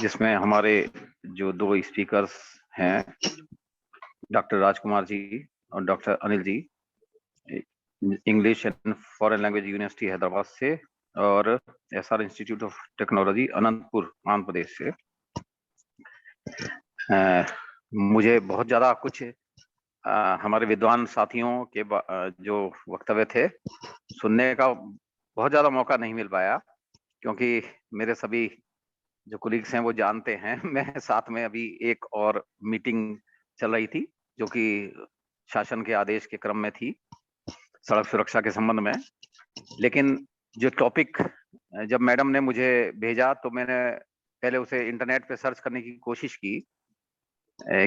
S7: जिसमें हमारे जो दो स्पीकर्स हैं, डॉक्टर राजकुमार जी और doctor Anil ji, English and foreign language university Hyderabad से और SR institute of technology Anantapur Andhra Pradesh से। मुझे बहुत ज्यादा कुछ हमारे विद्वान साथियों के जो वक्तव्य थे सुनने का बहुत ज्यादा मौका नहीं मिल पाया, क्योंकि मेरे सभी जो कोलीग्स हैं वो जानते हैं मैं साथ में अभी एक और मीटिंग चल रही थी जो कि शासन के आदेश के क्रम में थी, सड़क सुरक्षा के संबंध में। लेकिन जो टॉपिक जब मैडम ने मुझे भेजा तो मैंने पहले उसे इंटरनेट पे सर्च करने की कोशिश की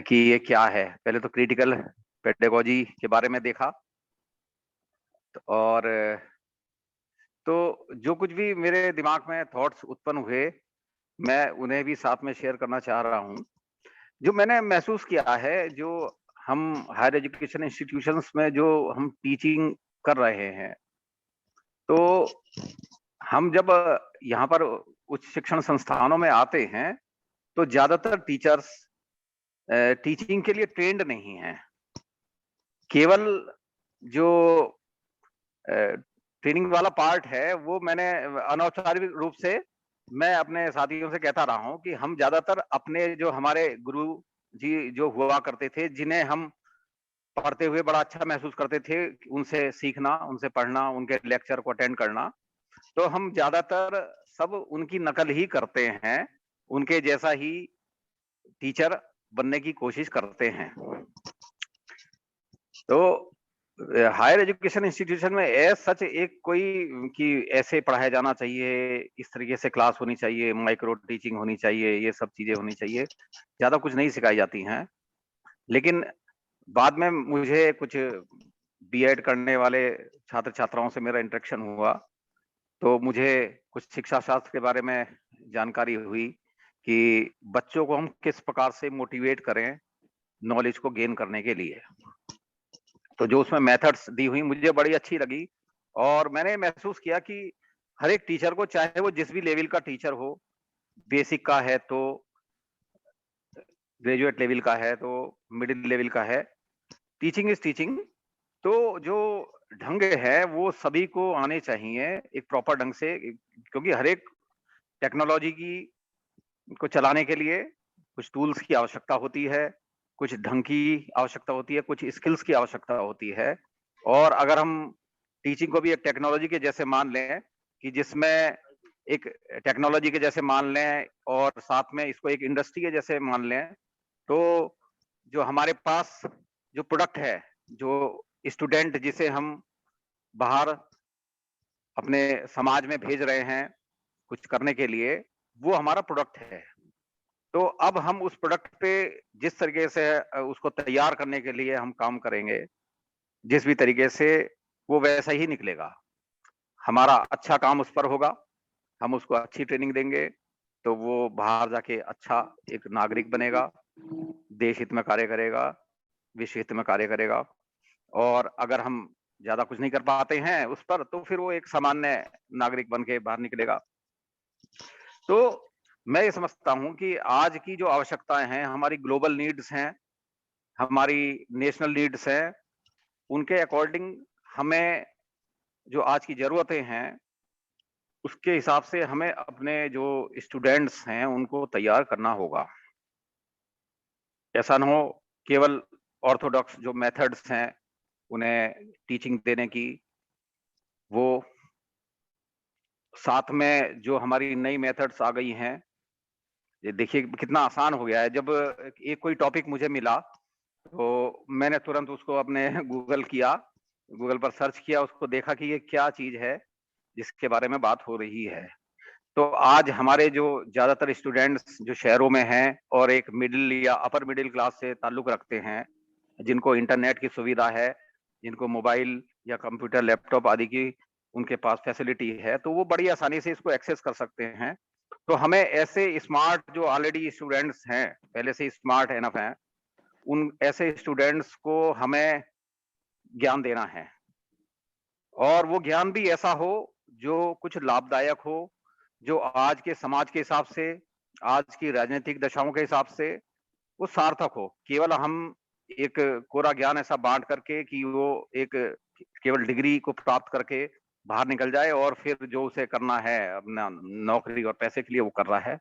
S7: कि ये क्या है। पहले तो क्रिटिकल पेडागोजी के बारे में देखा, और तो जो कुछ भी मेरे दिमाग में थॉट्स उत्पन्न हुए मैं उन्हें भी साथ में शेयर करना चाह रहा हूँ। जो मैंने महसूस किया है, जो हम हायर एजुकेशन इंस्टीट्यूशंस में जो हम टीचिंग कर रहे हैं, तो हम जब यहाँ पर उच्च शिक्षण संस्थानों में आते हैं तो ज्यादातर टीचर्स टीचिंग के लिए ट्रेंड नहीं हैं। केवल जो ट्रेनिंग वाला पार्ट है वो मैंने अनौपचारिक रूप से मैं अपने साथियों से कहता रहा हूं कि हम ज्यादातर अपने जो हमारे गुरु जी जो हुआ करते थे, जिन्हें हम पढ़ते हुए बड़ा अच्छा महसूस करते थे, उनसे सीखना, उनसे पढ़ना, उनके लेक्चर को अटेंड करना, तो हम ज्यादातर सब उनकी नकल ही करते हैं, उनके जैसा ही टीचर बनने की कोशिश करते हैं। तो हायर एजुकेशन इंस्टीट्यूशन में सच एक कोई कि ऐसे पढ़ाया जाना चाहिए, इस तरीके से क्लास होनी चाहिए, माइक्रो टीचिंग होनी चाहिए, ये सब चीजें होनी चाहिए, ज्यादा कुछ नहीं सिखाई जाती हैं। लेकिन बाद में मुझे कुछ बीएड करने वाले छात्र छात्राओं से मेरा इंटरेक्शन हुआ, तो मुझे कुछ शिक्षा शास्त्र के बारे में जानकारी हुई कि बच्चों को हम किस प्रकार से मोटिवेट करें नॉलेज को गेन करने के लिए। तो जो उसमें मेथड्स दी हुई मुझे बड़ी अच्छी लगी, और मैंने महसूस किया कि हर एक टीचर को, चाहे वो जिस भी लेवल का टीचर हो, बेसिक का है तो ग्रेजुएट लेवल का है तो मिडिल लेवल का है, टीचिंग इज टीचिंग। तो जो ढंग है वो सभी को आने चाहिए एक प्रॉपर ढंग से, क्योंकि हर एक टेक्नोलॉजी की को चलाने के लिए कुछ टूल्स की आवश्यकता होती है, कुछ ढंग की आवश्यकता होती है, कुछ स्किल्स की आवश्यकता होती है। और अगर हम टीचिंग को भी एक टेक्नोलॉजी के जैसे मान लें कि जिसमें एक टेक्नोलॉजी के जैसे मान लें और साथ में इसको एक इंडस्ट्री के जैसे मान लें, तो जो हमारे पास जो प्रोडक्ट है, जो स्टूडेंट जिसे हम बाहर अपने समाज में भेज रहे हैं कुछ करने के लिए, वो हमारा प्रोडक्ट है। तो अब हम उस प्रोडक्ट पे जिस तरीके से उसको तैयार करने के लिए हम काम करेंगे, जिस भी तरीके से, वो वैसा ही निकलेगा। हमारा अच्छा काम उस पर होगा, हम उसको अच्छी ट्रेनिंग देंगे तो वो बाहर जाके अच्छा एक नागरिक बनेगा, देश हित में कार्य करेगा, विश्व हित में कार्य करेगा। और अगर हम ज्यादा कुछ नहीं कर पाते हैं उस पर, तो फिर वो एक सामान्य नागरिक बन के बाहर निकलेगा। तो मैं ये समझता हूं कि आज की जो आवश्यकताएं हैं, हमारी ग्लोबल नीड्स हैं, हमारी नेशनल नीड्स हैं, उनके अकॉर्डिंग हमें जो आज की जरूरतें हैं उसके हिसाब से हमें अपने जो स्टूडेंट्स हैं उनको तैयार करना होगा। ऐसा ना हो केवल ऑर्थोडॉक्स जो मेथड्स हैं उन्हें टीचिंग देने की, वो साथ में जो हमारी नई मेथड्स आ गई हैं, ये देखिए कितना आसान हो गया है। जब एक कोई टॉपिक मुझे मिला तो मैंने तुरंत उसको अपने गूगल किया, गूगल पर सर्च किया, उसको देखा कि ये क्या चीज है जिसके बारे में बात हो रही है। तो आज हमारे जो ज्यादातर स्टूडेंट्स जो शहरों में हैं और एक मिडिल या अपर मिडिल क्लास से ताल्लुक रखते हैं, जिनको इंटरनेट की सुविधा है, जिनको मोबाइल या कंप्यूटर लैपटॉप आदि की उनके पास फैसिलिटी है, तो वो बड़ी आसानी से इसको एक्सेस कर सकते हैं। तो हमें ऐसे स्मार्ट जो ऑलरेडी स्टूडेंट्स हैं, पहले से स्मार्ट एनफ हैं, उन ऐसे स्टूडेंट्स को हमें ज्ञान देना है, और वो ज्ञान भी ऐसा हो जो कुछ लाभदायक हो, जो आज के समाज के हिसाब से, आज की राजनीतिक दशाओं के हिसाब से वो सार्थक हो। केवल हम एक कोरा ज्ञान ऐसा बांट करके कि वो एक केवल डिग्री को प्राप्त करके बाहर निकल जाए और फिर जो उसे करना है अपना नौकरी और पैसे के लिए वो कर रहा है।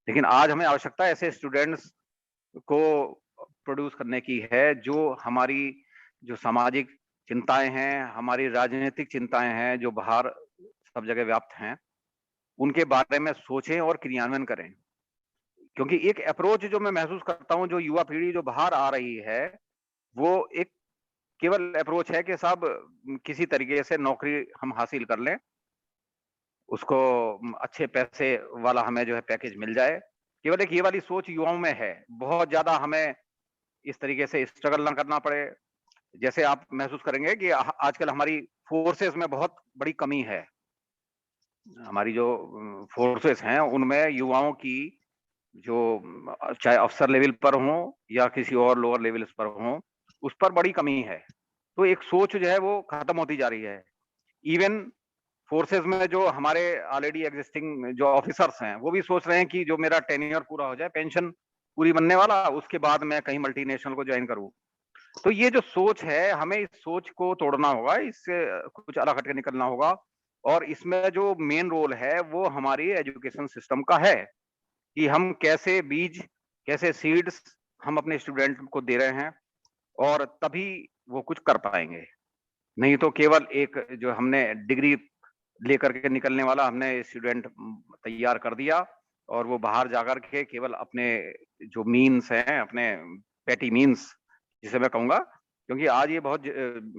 S7: लेकिन आज हमें आवश्यकता ऐसे स्टूडेंट्स को प्रोड्यूस करने की है जो हमारी जो सामाजिक चिंताएं हैं, हमारी राजनीतिक चिंताएं हैं जो बाहर सब जगह व्याप्त हैं, उनके बारे में सोचें और क्रियान्वयन करें। क्योंकि एक अप्रोच जो मैं महसूस करता हूं, जो युवा पीढ़ी जो बाहर आ रही है, वो एक केवल अप्रोच है कि साहब किसी तरीके से नौकरी हम हासिल कर लें, उसको अच्छे पैसे वाला हमें जो है पैकेज मिल जाए। केवल एक ये वाली सोच युवाओं में है। बहुत ज्यादा हमें इस तरीके से स्ट्रगल ना करना पड़े। जैसे आप महसूस करेंगे कि आजकल हमारी फोर्सेस में बहुत बड़ी कमी है। हमारी जो फोर्सेस हैं उनमें युवाओं की जो चाहे अफसर लेवल पर हों या किसी और लोअर लेवल्स पर हों, उस पर बड़ी कमी है। तो एक सोच जो है वो खत्म होती जा रही है। इवन फोर्सेस में जो हमारे ऑलरेडी एग्जिस्टिंग जो ऑफिसर्स हैं वो भी सोच रहे हैं कि जो मेरा टेन्योर पूरा हो जाए, पेंशन पूरी बनने वाला, उसके बाद मैं कहीं मल्टीनेशनल को ज्वाइन करूं। तो ये जो सोच है, हमें इस सोच को तोड़ना होगा, इससे कुछ अलग हटके निकलना होगा। और इसमें जो मेन रोल है वो हमारी एजुकेशन सिस्टम का है कि हम कैसे बीज, कैसे सीड्स हम अपने स्टूडेंट को दे रहे हैं, और तभी वो कुछ कर पाएंगे। नहीं तो केवल एक जो हमने डिग्री लेकर के निकलने वाला हमने स्टूडेंट तैयार कर दिया, और वो बाहर जाकर के केवल अपने जो मीन्स हैं, अपने पेटी मीन्स जिसे मैं कहूंगा, क्योंकि आज ये बहुत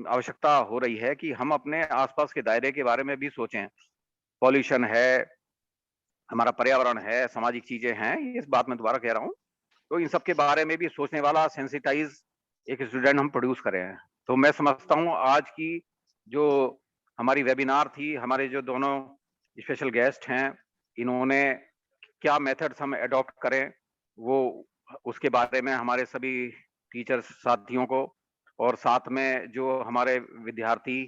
S7: आवश्यकता हो रही है कि हम अपने आसपास के दायरे के बारे में भी सोचें। पॉल्यूशन है, हमारा पर्यावरण है, सामाजिक चीजें हैं, इस बात में दोबारा कह रहा हूँ। तो इन सब के बारे में भी सोचने वाला सेंसिटाइज एक स्टूडेंट हम प्रोड्यूस करें। तो मैं समझता हूँ आज की जो हमारी वेबिनार थी, हमारे जो दोनों स्पेशल गेस्ट हैं, इन्होंने क्या मेथड्स हम अडॉप्ट करें, वो उसके बारे में हमारे सभी टीचर्स साथियों को, और साथ में जो हमारे विद्यार्थी,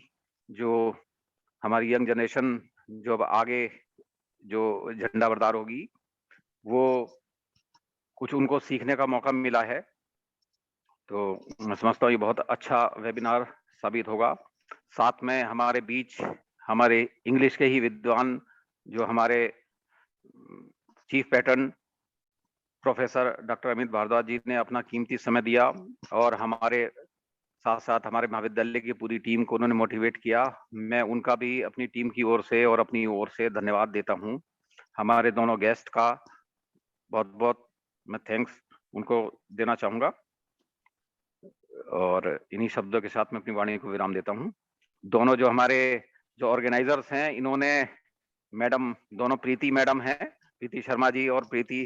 S7: जो हमारी यंग जनरेशन जो अब आगे जो झंडा बरदार होगी, वो कुछ उनको सीखने का मौका मिला है। तो मैं समझता हूँ ये बहुत अच्छा वेबिनार साबित होगा। साथ में हमारे बीच हमारे इंग्लिश के ही विद्वान जो हमारे chief patron professor doctor Amit Bhardwaj ji ने अपना कीमती समय दिया, और हमारे साथ साथ हमारे महाविद्यालय की पूरी टीम को उन्होंने मोटिवेट किया। मैं उनका भी अपनी टीम की ओर से और अपनी ओर से धन्यवाद देता हूँ। हमारे दोनों गेस्ट का बहुत बहुत मैं थैंक्स उनको देना चाहूंगा, और इन्हीं शब्दों के साथ मैं अपनी वाणी को विराम देता हूँ। दोनों जो हमारे जो ऑर्गेनाइजर्स हैं, इन्होंने मैडम, दोनों प्रीति मैडम हैं, प्रीति शर्मा जी और प्रीति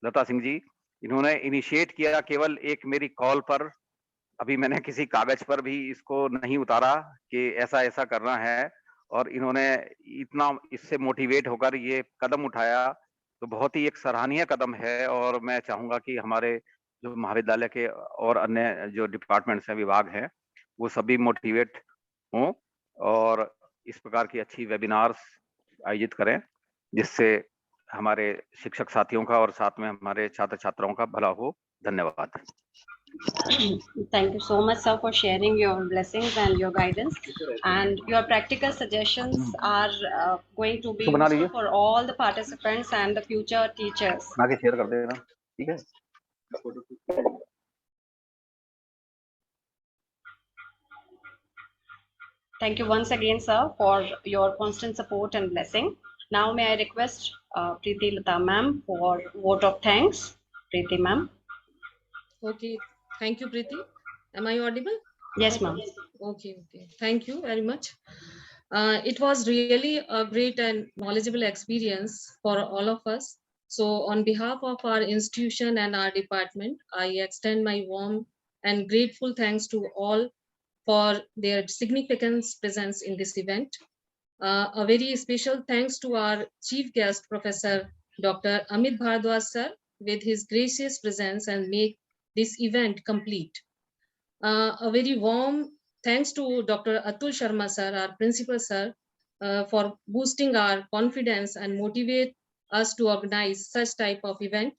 S7: लता सिंह जी, इन्होंने इनिशिएट किया केवल एक मेरी कॉल पर। अभी मैंने किसी कागज पर भी इसको नहीं उतारा कि ऐसा ऐसा करना है, और इन्होंने इतना इससे मोटिवेट होकर ये कदम उठाया, तो बहुत ही एक सराहनीय कदम है। और मैं चाहूंगा कि हमारे जो महाविद्यालय के और अन्य जो डिपार्टमेंट्स हैं, विभाग हैं, वो सभी मोटिवेट हों और इस प्रकार की अच्छी वेबिनार्स आयोजित करें, जिससे हमारे शिक्षक साथियों का और साथ में हमारे छात्र छात्राओं का भला हो। धन्यवाद।
S1: Thank you so much, sir, for sharing your blessings and your guidance. And your practical suggestions are going to be
S7: तो बना
S1: useful
S7: लीजिए,
S1: for all the participants and the future teachers.
S7: बना के शेयर कर देना, ठीक है।
S1: Thank you once again, sir, for your constant support and blessing. Now, may I request Preeti Lata ma'am for vote of thanks. Preeti ma'am.
S2: Okay, thank you, Preeti. Am I audible?
S1: Yes, ma'am.
S2: Okay, okay. Thank you very much. It was really a great and knowledgeable experience for all of us. So on behalf of our institution and our department, I extend my warm and grateful thanks to all for their significant presence in this event. A very special thanks to our chief guest, Professor Dr. Amit Bhardwaj sir, with his gracious presence and make this event complete. A very warm thanks to Dr. Atul Sharma sir, our principal sir, for boosting our confidence and motivate us to organize such type of event.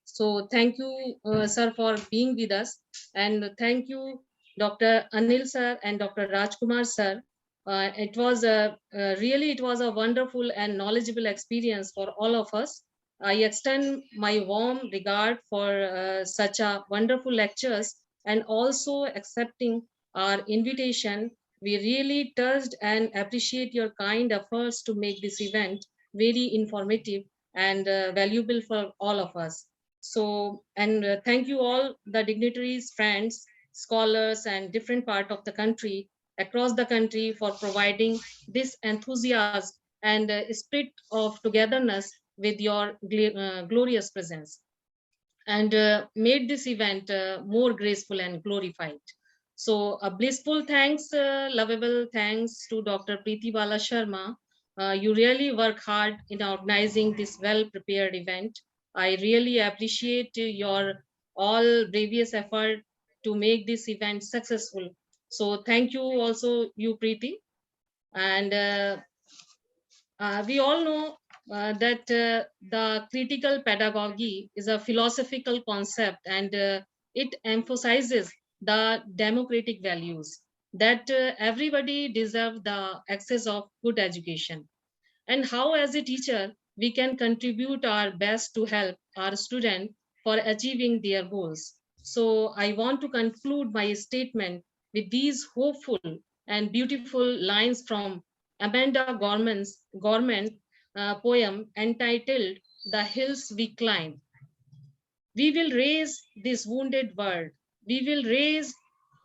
S2: So thank you, sir, for being with us, and thank you, Dr. Anil sir and Dr. Rajkumar sir. It was a wonderful and knowledgeable experience for all of us. I extend my warm regard for such a wonderful lectures, and also accepting our invitation. We really touched and appreciate your kind efforts to make this event very informative and valuable for all of us. So, and thank you all the dignitaries, friends, scholars, and different part of the country, across the country, for providing this enthusiasm and spirit of togetherness with your glorious presence, and made this event more graceful and glorified. So a blissful thanks, lovable thanks to Dr. Preeti Bala Sharma. You really work hard in organizing this well-prepared event. I really appreciate your all previous effort to make this event successful. So thank you also, you Preeti. And we all know that the critical pedagogy is a philosophical concept, and it emphasizes the democratic values that everybody deserves the access of good education, and how as a teacher we can contribute our best to help our students for achieving their goals. So I want to conclude my statement with these hopeful and beautiful lines from Amanda Gorman poem entitled The Hills We Climb. We will raise this wounded bird. We will raise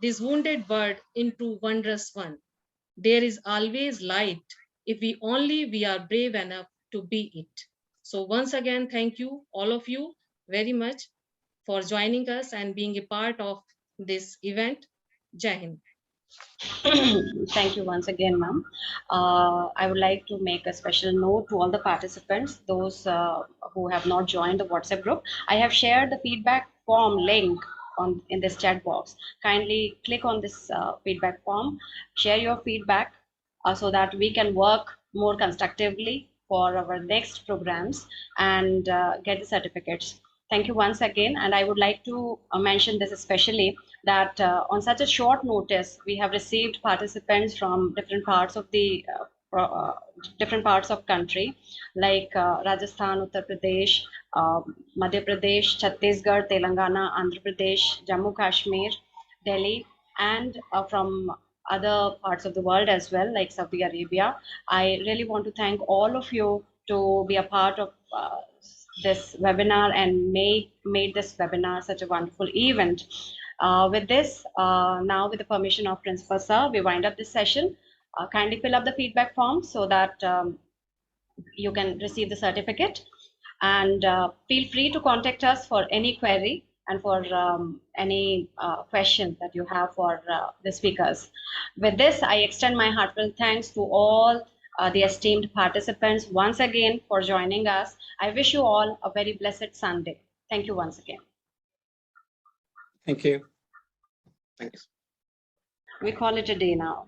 S2: this wounded bird into wondrous one. There is always light if we are brave enough to be it. So once again, thank you, all of you, very much for joining us and being a part of this event. Jai Hind.
S1: Thank you once again, ma'am. I would like to make a special note to all the participants, those who have not joined the WhatsApp group. I have shared the feedback form link in this chat box. Kindly click on this feedback form, share your feedback so that we can work more constructively for our next programs and get the certificates. Thank you once again. And I would like to mention this especially that on such a short notice, we have received participants from different parts of the different parts of country, like Rajasthan, Uttar Pradesh, Madhya Pradesh, Chhattisgarh, Telangana, Andhra Pradesh, Jammu Kashmir, Delhi, and from other parts of the world as well, like Saudi Arabia. I really want to thank all of you to be a part of this webinar and made this webinar such a wonderful event. With this, now with the permission of Principal Sir, we wind up this session. Kindly fill up the feedback form so that you can receive the certificate. And feel free to contact us for any query and for any question that you have for the speakers. With this, I extend my heartfelt thanks to all the esteemed participants once again for joining us. I wish you all a very blessed Sunday. Thank you once again.
S5: Thank you.
S4: Thank you.
S1: We call it a day now.